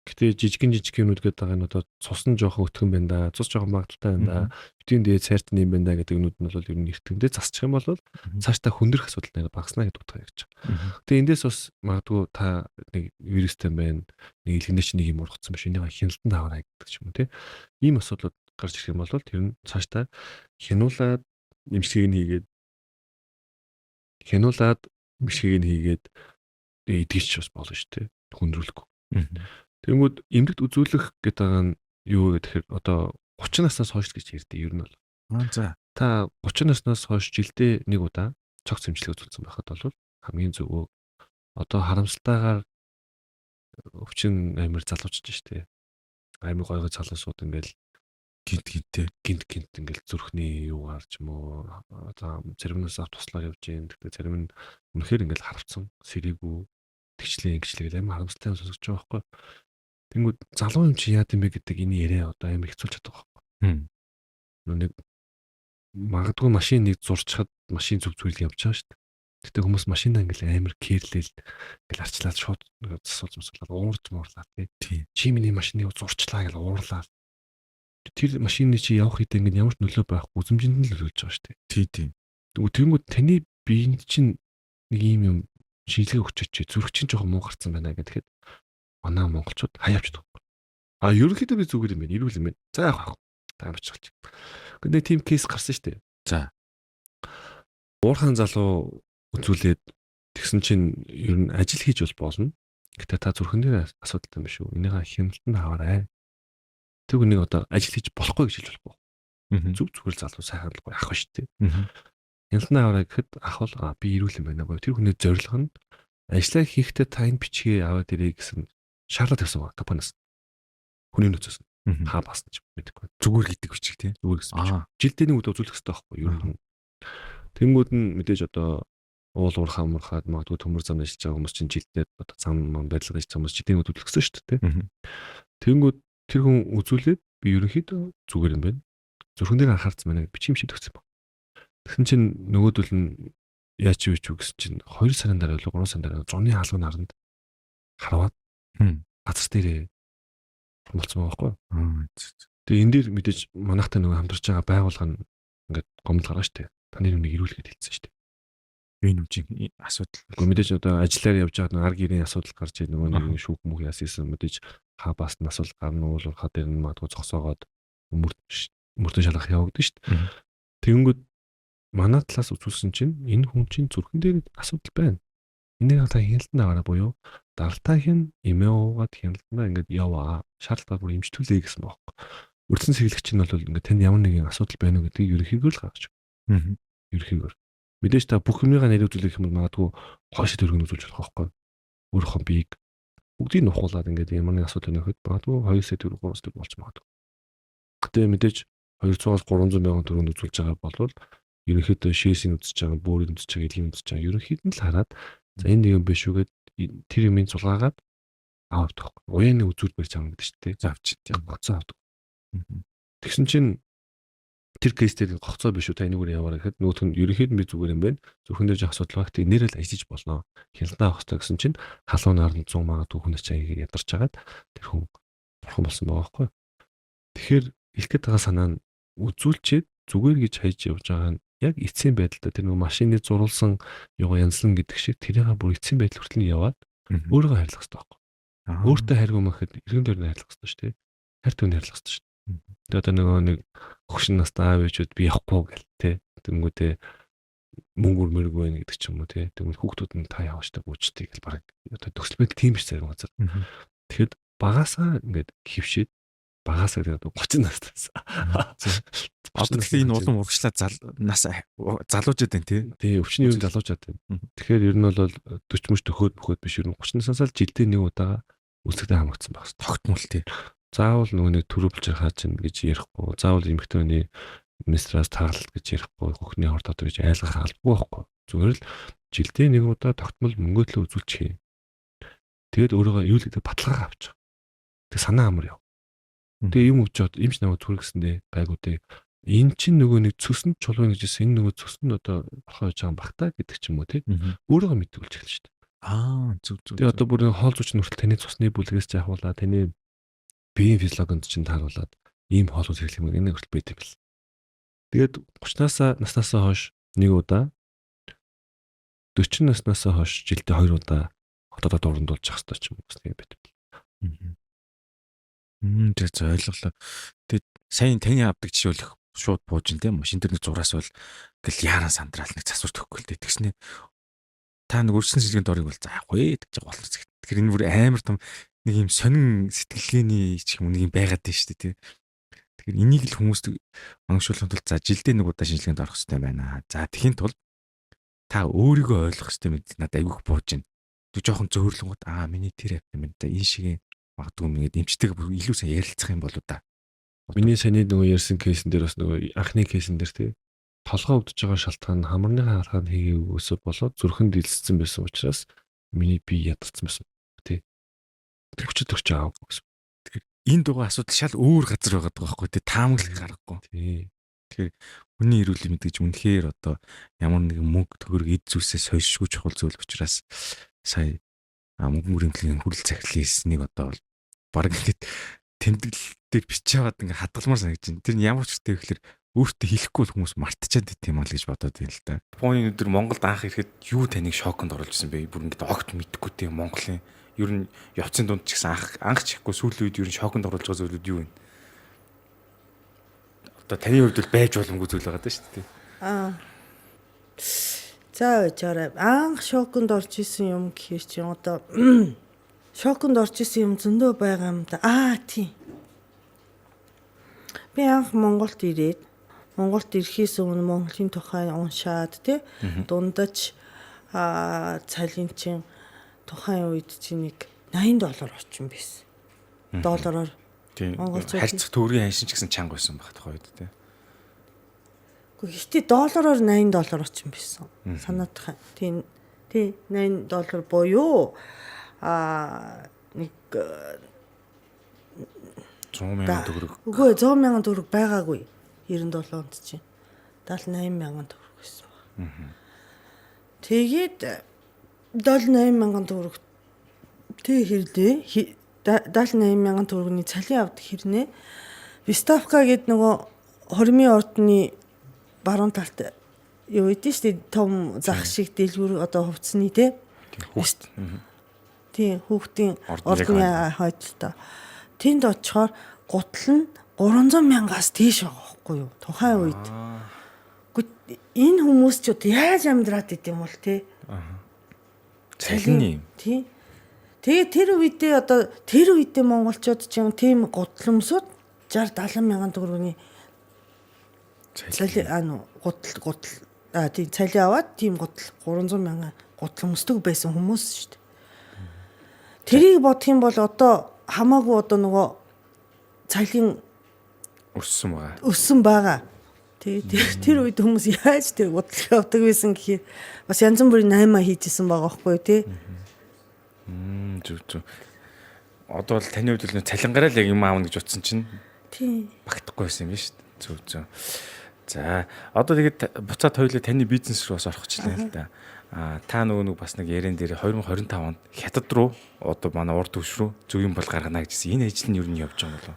Гэтэ жижигэн юмнууд гэдэг байгаа нь одоо цус нь жоохон өтгөн байна да, цус жоохон магадaltaй байна да, битүүн дээд сайртны юм байна да гэдэг нүд нь бол ер нь эртгэндээ засчих юм бол цаашдаа хүндрэх асуудал нэг багаснаа гэдэг утгаар ярьж байгаа. Тэгээ эндээс бас магадгүй та нэг вирустэй байна, нэг илгэнэ чи нэг юм ургацсан биш, энийг хяналтанд аваарай гэдэг ч юм уу те. Ийм асуудлууд гарч ирэх юм бол тэр нь цаашдаа хянуулаад эмчгийг хийгээд идэгч бас болно шүү дээ. Хүндрүүлэхгүй. Тэгмүүд эмнэлэгт үзүүлэх гэдэг байгаа нь юу гэхээр одоо 30 наснаас хойш гэж ярьдээ ер нь бол. За. Та 30 наснаас хойш жилдээ нэг удаа цогц эмчилгээ үзүүлсэн байхад бол хамгийн зөвөө одоо харамсалтайгаар өвчин амир залуучж штэ. Амир гойгоо залуусууд ингээл гинт ингээл зүрхний юу гарч юм уу. Одоо заримнаас туслаар явж гин. Тэгтээ зарим нь үнэхээр ингээл харавцсан сэрийгүү тэгчлээ амир харамсалтай сонсож байгаа байхгүй. Тэнгүүд залуу юм чи яа гэм бэ гэдэг энэ яриа одоо амар хэцүүлж чаддаг байхгүй. Нэг магадгүй машин нэг зурчхад машин зүг зүйлийг явж байгаа шүү дээ. Тэгтээ хүмүүс машинаа ингээл амар кэрлэл ингээл арчлаад шууд засуулж уурж муурлаа тий. Чи миний машиныг зурчлаа гэж уурлаа. Тэр машины чи явах хэдэ ингээд ямар ч нөлөө байхгүй үзмжинд нь л нөлөөлж байгаа шүү дээ. Тий. Тэнгүүд таны биеинд чинь нэг юм шинжилгээ өгч чи зүрх чинь жоохон муу гарцсан байна гэхэд манай монголчууд хаяавчдаг. Ерөнхийдөө би зүгээр юм байна. Ирүүл юм байна. За яах вэ? Та амарчгалч. Гэхдээ тийм кейс гарсан шүү дээ. За. Уурхаан залуу үзүүлээд тэгсэн чинь ер нь ажил хийж бол болно. Гэтэ та зүрхэн дээр асуудалтай юм шүү. Энийгээ хяналтанд аваарай. Тэг үнийг одоо ажил хийж болохгүй гэж хэлж болохгүй. Зүгээр залуу сайхан л ах шүү дээ. Хяналтанд аваарай гэхэд ах бол би ирүүл юм байна гоё. Тэр хүний зорилго нь ажлаа хийхдээ та энэ бичгээ аваад ирэй гэсэн шаардлагатай байсан ба компаниас. Хүний нөөцөөс хаа баасан ч мэдэхгүй. Зүгээр гэдэг бичиг тийм. Зүгээр гэсэн. Жилдээ нэг удаа үзүүлэх хэрэгтэй байхгүй юу? Тэнгүүд нь мэдээж одоо уул уурхаа мурхаад магадгүй төмөр зам ажиллаж байгаа хүмүүс чинь жилдээ одоо зам байдлага хийж байгаа хүмүүс жилдээ нэг удаа үзүүлсэн шүү дээ. Тэнгүүд тэр хүн үзүүлээд би ерөнхийдөө зүгээр юм байна. Зүрхэн дээр анхаарсан байна бичиг юм шиг төгсөн баг. Тэгсэн чинь нөгөөдөл нь яач юу гэсэн чинь 2 сарын дараа 3 сарын дараа зуны хаалганы харанд хараад газар дээрээ болцсон байгаа байхгүй. Тэгээ энэ дээр мэдээж манайхтай нөгөө хамтарч байгаа байгууллага нь ингээд гомдол гаргаа штэ. Таны нүг ирүүлгээд хэлсэн штэ. Энэ үчиг асуудал. Гэхдээ мэдээж одоо ажиллаар явж байгаа нэг ар гэрийн асуудал гарч ирэх нөгөө нэг шүүх мөх яасан мэдээж хаа бас асуудал гарна уул хаа дээр нь магадгүй зогсоогоод мөртөө шалгах явагдана штэ. Тэгэнгүүт манай талаас үзүүлсэн чинь энэ хүн чинь зүрхэн дээр асуудал байна. Энийг та хяналтанд аваарай буюу даралтаагийн эмээ уугаад хяналтандаа ингээд яваа. Шаардлагатай бүр эмчтүүлээ гэсэн бохоо. Өрдсөн сэглэгч нь бол ингээд танд ямар нэгэн асуудал байна уу гэдгийг ерөнхийдөө л гаргаж байна. Ерөнхийдөө. Мэдээж та бүх юмгаа нэрлүүлэх юм бол магадгүй хойш төргөн үзүүлж болох байхгүй. Өөрийнхөө биеийг бүгдийг нь ухуулад ингээд ямар нэгэн асуудал нөхөд магадгүй 2 сая төгрөг 3 сая төгрөг болж магадгүй. Гэтэ мэдээж 200-аас 300 мянган төгрөг үзүүлж байгаа бол ерөнхийдөө шээсийн үзэж байгаа, бөөрийн үзэж байгаа, эдлийн үзэж байгаа ерөнхийдөө л хараад за энэ нэг юм биш үгээд тэр юмын цулгаагаад авдаг. Уяаны үзүүл барьж байгаа гэдэг чинь тий. Завч тийм гоцоо авдаг. Тэгсэн чинь тэр кейс дээр гоцоо биш үү та энэгээр яваарай гэхэд нөгөөх нь ерөнхийдөө би зүгээр юм байна. Зүрхэн дээр жоо асуудал байх. Тэг нэрэл ажиллаж болно. Хяналтаа авах хэрэгтэй гэсэн чинь халуунаар нь 100 магадгүй хүн ачааг ядарч хагаад тэр хүн бурхан болсон байгаа байхгүй. Тэгэхээр хэлэх гээд байгаа санаа нь үзүүлчихэд зүгээр гэж хайж явж байгаа нь яг эцсийн байдалтай тэр нэг машины зурулсан юугаа янзлан гэдэг шиг тэрийг бүр эцсийн байдал хүртэл яваад өөрийгөө хайрлах хэрэгтэй байхгүй. Өөртөө хайргүй мэхэд иргэн дээр нь хайрлах хэрэгтэй шүү дээ. Хайр түүний хайрлах хэрэгтэй шүү дээ. Тэгээд одоо нэг хөгшин настай аав ээжүүд би явахгүй гэл тээ. Тэнгүүдээ мөнгө мөргөө байна гэдэг ч юм уу тий. Тэгвэл хүүхдүүд нь та яваач та бүжтэй гэж баг одоо төсөл байдал тийм биш зарим газар. Тэгэхэд багасаа ингээд хөвшээд багасаа тэгээд 30 наснаас. Одоо тэгэхээр энэ улам урагшлаа нас залуужаад байна тий. Тий, өвчний юм залуужаад байна. Тэгэхээр ер нь бол 40 мөч төхөөд биш ер нь 30 наснаас л жилдээ нэг удаа үлсэгдээ хамгаалсан байх хэрэгтэй. Тогтмол тий. Заавал нөгөө нэг төрөвлж хаач гэж ярихгүй. Заавал эмэгтэйний министраас тааралт гэж ярихгүй. Хөхний хорт одоо гэж айлгах албагүй байхгүй. Зүгээр л жилдээ нэг удаа тогтмол мөнгөдлөө үзүүлчих юм. Тэгээд өөрийгөө юу л гэдэг баталгаа авчих. Тэг санаа амар яв. Тэгээ юм өчөөд эмч намайг зүрхсэндээ гайгуудыг энэ чинь нөгөө нэг цөсөнд чулуун гэжсэн энэ нөгөө цөсөнд одоо болохоо яж байгаа бахта гэдэг ч юм уу тий. Өөрийгөө мэдүүлж эхэлж шүү дээ. Зүг. Тэгээ одоо бүр хоол зүйч нүртэл таны цусны бүлгээс жахуулаа таны биеийн физиологинд чинь тааруулаад ийм хоол зүйч хэрэглэх юм энэ хүртэл байт юм бэл. Тэгээд 30 наснаас хойш нэг удаа 40 наснаас хойш жилдээ 2 удаа хотодод урандуулж явах хэрэгтэй ч юм уу гэсэн юм байт. Тэр ойлголоо. Тэгээд сайн таны авдаг жишээлх шууд бууж ин тийм машин дээр нэг зураас бол гэл яаран сандраал нэг засварт өгөхгүй л дээ. Тэгснэ та нэг өрсөн сэлгийн дорыг бол заахгүй гэж болно. Тэгэхээр энэ бүр амар том нэг юм сонин сэтгэлгээний ч юм уу нэг юм байгаад байна шүү дээ тий. Тэгэхээр энийг л хүмүүст мангашуулахын тулд за жилдээ нэг удаа шинжилгээнд орох хэрэгтэй байна. За тэхийн тулд та өөрийгөө ойлгох хэрэгтэй мэд надад айгүйх бууж байна. Тэг жоохон зөөрлөнгөт миний тэр авт юм да энэ шиг магадгүй ингээд эмчтэйг илүү сайн ярилцах юм болоо да. Миний саний нөгөө ярьсан кейсэн дээр бас нөгөө анхны кейсэн дээр тий толгой өвдөж байгаа шалтгаан хамарныхаа халаанд хийгээвөөсөө болоод зүрхэнд дэлссэн байсан учраас миний бие ядарсан байсан тий. Тэр хүчит төрч аав гэсэн. Тэгэхээр энэ дугаа асуудал шал өөр газар байгаа байхгүй тий таамаглах гаргагүй. Тий. Тэгэхээр хүний эрүүл мэнд гэж үнэхээр одоо ямар нэгэн мөнгө төгрөг эд зүйлсээс хойшгүй чухал зүйл учраас сая мөнгө мөрөмтлийн хүрэл захирлын эснийг одоо баг ингээд тэмдэглэл дээр бичээваад ингээд хадгалмаар санагдаж байна. Тэр нь ямар ч үстэй гэхээр өөртөө хэлэхгүй хүмүүс мартчихад байт юм аа л гэж бодоод байна л да. Японы өдөр Монголд анх ирэхэд юу таныг шоконд оруулжсэн бэ? Бүр ингээд огт мэдэхгүй тийм Монголын ер нь явцын дунд ч гэсэн анх чихгүй сүүлийн үед ер нь шоконд оруулж байгаа зүйлүүд юу вэ? Одоо таны хувьд бол байж боломгүй зүйл байгаа даа шүү дээ. За өөчөөрэй. Анх шоконд орж исэн юм гэхэр чи одоо шоконд орж исэн юм зөндөө байгаа юм да. Тийм. Би анх Монголд ирээд Монголд ирэхээс өмнө Монголын тухай уншаад тий дундаж цалин чин тухайн үед чи нэг $80 орчин байсан. Доллараар. Монгол харьцах төгрөгийн ханшин ч гэсэн чанга байсан баг тухайн үед тий. Гэхдээ доллараар $80 орчин байсан. Санаадах. Тийм $80 буюу нэг 100,000 төгрөг. Үгүй 100,000 төгрөг байгаагүй 97 онд чинь 78,000 төгрөг байсан баг. Тэгээд 78,000 төгрөг тэг хэрлээ. 78,000 төгрөгийн цалин авдаг хэрнээ Виставка гэдэг нөгөө хормын ордны баруун талд юу гэдэг шүү дээ том зах шиг дэлгүүр одоо хувцсны тий. Тийм хүүхдийн ордны хойдолтой. Тэнд очихоор гутал нь 300,000-аас дээш байгаа байхгүй юу? Тухайн үед. Энэ хүмүүс ч одоо яаж амьдраад идэм бол тий? Цалин юм. Тий. Тэгээ тэр үедээ монголчууд ч юм тийм гутал өмсөд 60-70,000 төгрөгийн цалин гутал цалин аваад тийм гутал 300,000 гутал өмсдөг байсан хүмүүс шүү дээ. Тэрийг бодох юм бол одоо хамаагүй одоо нөгөө цалин өссөн байгаа. Тэгээд тэр үед хүмүүс яаж тэр гутал авдаг байсан гэхээр бас янз бүрийн 8 хийжсэн байгаа байхгүй тий. Зүг. Одоо бол таны хувьд л цалингараа л яг юм аавна гэж утсан чинь тий. Багтахгүй байсан юм биш үү? Зүг. За одоо тэгээд буцаад хоёулаа таны бизнес руу бас орох гэжлээ л да. Та нөгөө бас нэг ярен дээр 2025 онд хятад руу одоо манай урд төвш рүү зөв юм бол гаргана гэжсэн. Энэ ажил нь юу нь явж байгаа болов?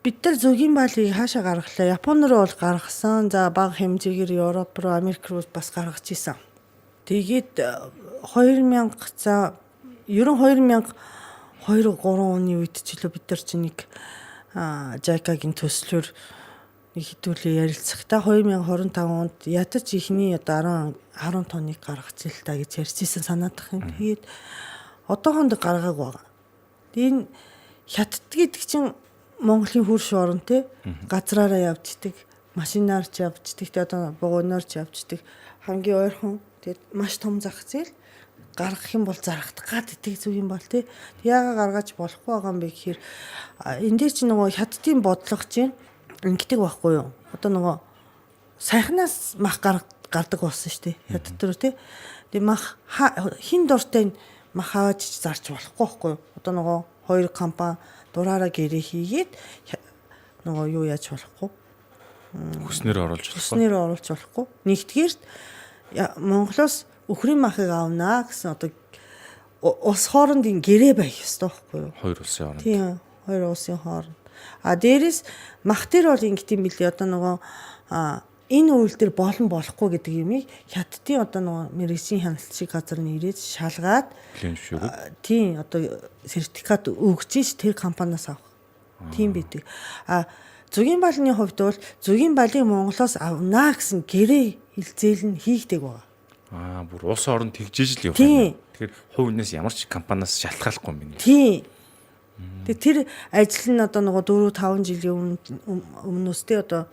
Бид нар зөвгийн баалыг хаашаа гаргалаа? Японд руу бол гаргасан. За бага хэмжээгээр Европ руу, Америк руу бас гаргаж исэн. Тэгээд 2000 за ерөн 2002-3 оны үед ч илүү бид нар чинь нэг JICA-гийн төслөөр нэг хэдүүлээ ярилцахдаа 2025 онд ядаж ихний одоо 10 тонныг гаргах зэл та гэж ярьжсэн санаадах юм. Тэгээд одоохонд гаргаагүй байгаа. Энэ хятад гэдэг чинь Монголын хөрш орн те газраараа явждаг, машинаар ч явждаг, те одоо бугуунаар ч явждаг. Хамгийн ойрхон тэгээд маш том зах зээл гаргах юм бол зарагдах гад итгэх зүг юм бол те. Яагаад гаргаж болохгүй байгаа юм бэ гэхээр энэ дээр чи нөгөө хятадын бодлого чинь ингэдэг байхгүй юу? Одоо нөгөө сайхнаас мах гардаг болсон шүү дээ. Хятад руу те. Тэгээ мах хин дуртай мах хааж зарч болохгүй байхгүй юу? Одоо нөгөө хоёр компани дураараа гэрээ хийгээд нөгөө юу яаж болохгүй? Хүснээр оруулж болохгүй. Хүснээр оруулж болохгүй. Нэгдүгээрт Монголоос өхрийн махыг авнаа гэсэн одоо улс хоорондын гэрээ байх ёстой байхгүй юу? Хоёр улсын хооронд. Тийм, хоёр улсын хооронд. Дээрээс мах дээр бол ингэт юм билий одоо нөгөө энэ үйлдэл болохгүй гэдэг юмыг хятадын одоо нөгөө мэрэгжлийн хяналтчийн газар нь ирээд шалгаад тийм одоо сертификат өгч тэр компаниас авах. Тийм бидэг. Зөгийн балны хувьд бол зөгийн балыг Монголоос авнаа гэсэн гэрээ хилцээл нь хийгдэг байгаа. Бүр улс орнд тэгжиж л явах юм. Тэгэхээр хувь хүнээс ямар ч компаниас шалтгааллахгүй юм байна. Тийм. Тэгээ тэр ажил нь одоо нөгөө 4-5 жилийн өмнөөс тэ одоо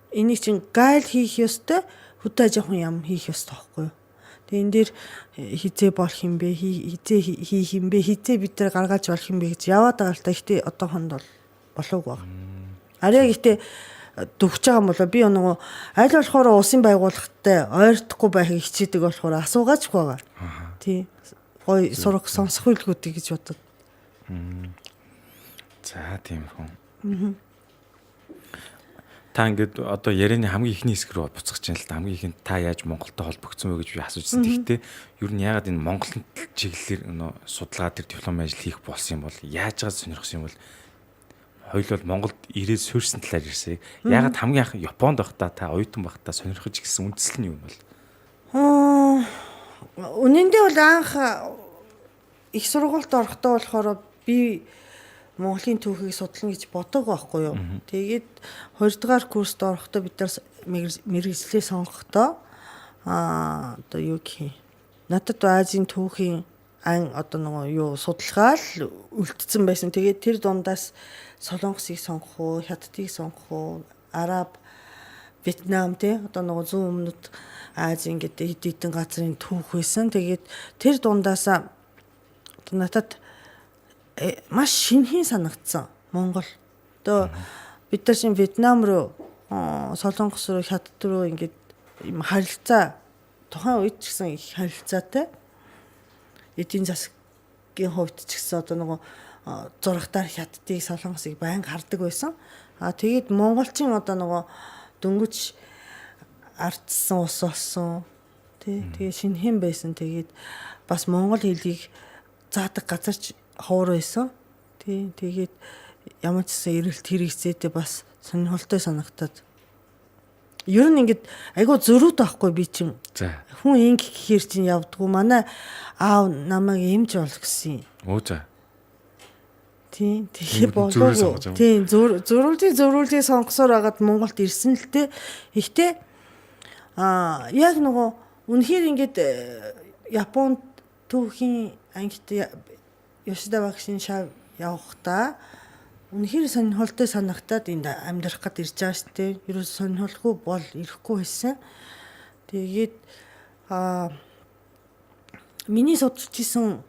энийг чинь гайл хийх ёстой, хөдөө аж ахуйн яам хийх ёстой байхгүй юу? Тэгээ энэ дээр хизээ болох юм бэ, хизээ хийх юм бэ, хизээ бид тэр гаргаж болох юм бэ гэж яваад байгаа л та. Гэхдээ одоохонд бол болоогүй байна. Арай гэхдээ дөвч байгаа юм болоо би нөгөө аль болохоор улсын байгууллагатай ойртохгүй байхыг хичээдэг болохоор асуугаач байгаа. Тий. Гой сурах сонсох үйлгүүдийг гэж бодод. За тийм хүн. Та ингээд одоо ярианы хамгийн ихний хэсэг рүү буцах чинь л та хамгийн ихэнд та яаж Монголтой холбогдсон вэ гэж би асуужсэн. Тэгэхдээ ер нь яагаад энэ Монголын чиглэлээр судалгаа төр диплом ажил хийх болсон юм бол яаж байгаа сонирхсан юм бол хоёул бол Монголд ирээд суурьсан талаар ирсэн. Яагаад хамгийн анх Японд байхдаа та оюутан байхдаа сонирхож гисэн үндэслэл нь юу юм бол? Үнэндээ бол анх их сургуульд орохдоо болохоор би Монголын түүхийг судлана гэж бодоагүй байхгүй юу. Тэгээд 2 дугаар курст орохдоо бид нар мэргэжлээ сонгохдоо одоо юу гэх юм. Надад Азийн түүхийн одоо нөгөө юу судалгаа л үлдсэн байсан. Тэгээд тэр дундаас Солонгосыг сонгох уу, Хятадыг сонгох уу, Араб, Вьетнам те одоо нөгөө зүүн өмнөд Азийн гэдэг хэд хэдэн газрын түүх байсан. Тэгээд тэр дундаас надад маш шинэхэн санагдсан Монгол. Одоо бид нар чинь Вьетнам руу, Солонгос руу, Хятад руу ингээд юм харилцаа тухайн үед ч гэсэн их харилцаатай. Эдийн засгийн хувьд ч гэсэн одоо нөгөө зурагтаар Хятадыг, Солонгосыг байнга хардаг байсан. Тэгээд монголчин одоо нөгөө дөнгөж ардсан ус болсон. Тэгээ шинэхэн байсан. Тэгээд бас монгол хэлийг заадаг газарч ховор байсан. Тэгээд ямар ч гэсэн эрэлт хэрэгцээтэй бас сонирхолтой санагтаад. Ер нь ингээд айгуу зөрүүд байхгүй би чинь. Хүн инг гэхээр чинь явдггүй. Манай аав намайг эмч бол гэсэн. Тэгээ болов. Тийм зөрүүлжээ сонгосоор агаад Монголд ирсэн л те. Ихтэй яг нөгөө үнэхээр ингээд Японд түүхийн ангит Ёшида багшийн шав явахдаа үнэхээр сонирхолтой санагтаад энд амьдрах гээд ирж байгаа шүү дээ. Ерөөс сонирхолгүй бол ирэхгүй байсан. Тэгээд миний судалж исэн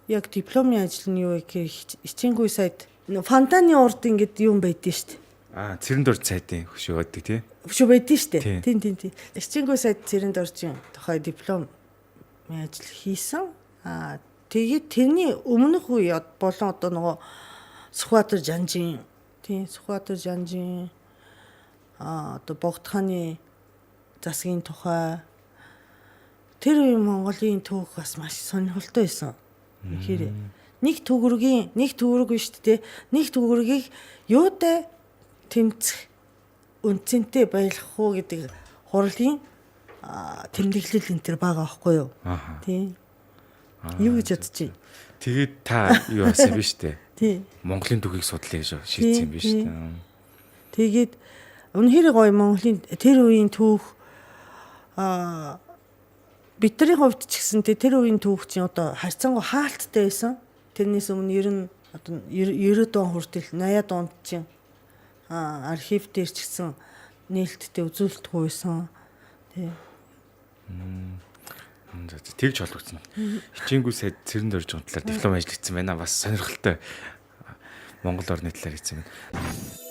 яг дипломын ажил нь юу вэ гэхээр хичээнгүй сайд фонтаны урд ингээд юм байдсан шүү дээ. Цэрэнд орж сайдын хөшөө байдаг тий. Хөшөө байдсан шүү дээ. Тийм. Хичээнгүй сайд цэрэнд оржийн тухай дипломын ажил хийсэн. Тэгээд тэрний өмнөх үе болон одоо нөгөө Сүхбаатар Жанжин одоо Богдхааны засгийн тухай тэр үе Монголын түүх бас маш сонирхолтой байсан. Тэгэхээр нэг төгрөг биш үү? Нэг төгрөгийг юутай тэмцэх үнцэнтэй байлгах уу гэдэг хурлын тэмдэглэл энэ төр байгаа байхгүй юу? Тийм. Юу гэж бодож байна? Тэгээд та юу асан биш үү? Тийм. Монголын түүхийг судлаа гэж шийдсэн юм биш үү? Тэгээд үнэхээр гоё Монголын тэр үеийн түүх бидний хувьд ч гэсэн тэр үеийн түүх чинь одоо харьцангуй хаалттай байсан. Тэрнээс өмнө ер нь одоо 90 он хүртэл 80-ад онд чинь архив дээр ч гэсэн нээлттэй үзүүлэлтгүй байсан. Тэгж холбогдсон. Хичээнгүй сайд цэрэнд орж байгаа талаар диплом ажил хийсэн байна. Бас сонирхолтой Монгол орны талаар хийсэн байна.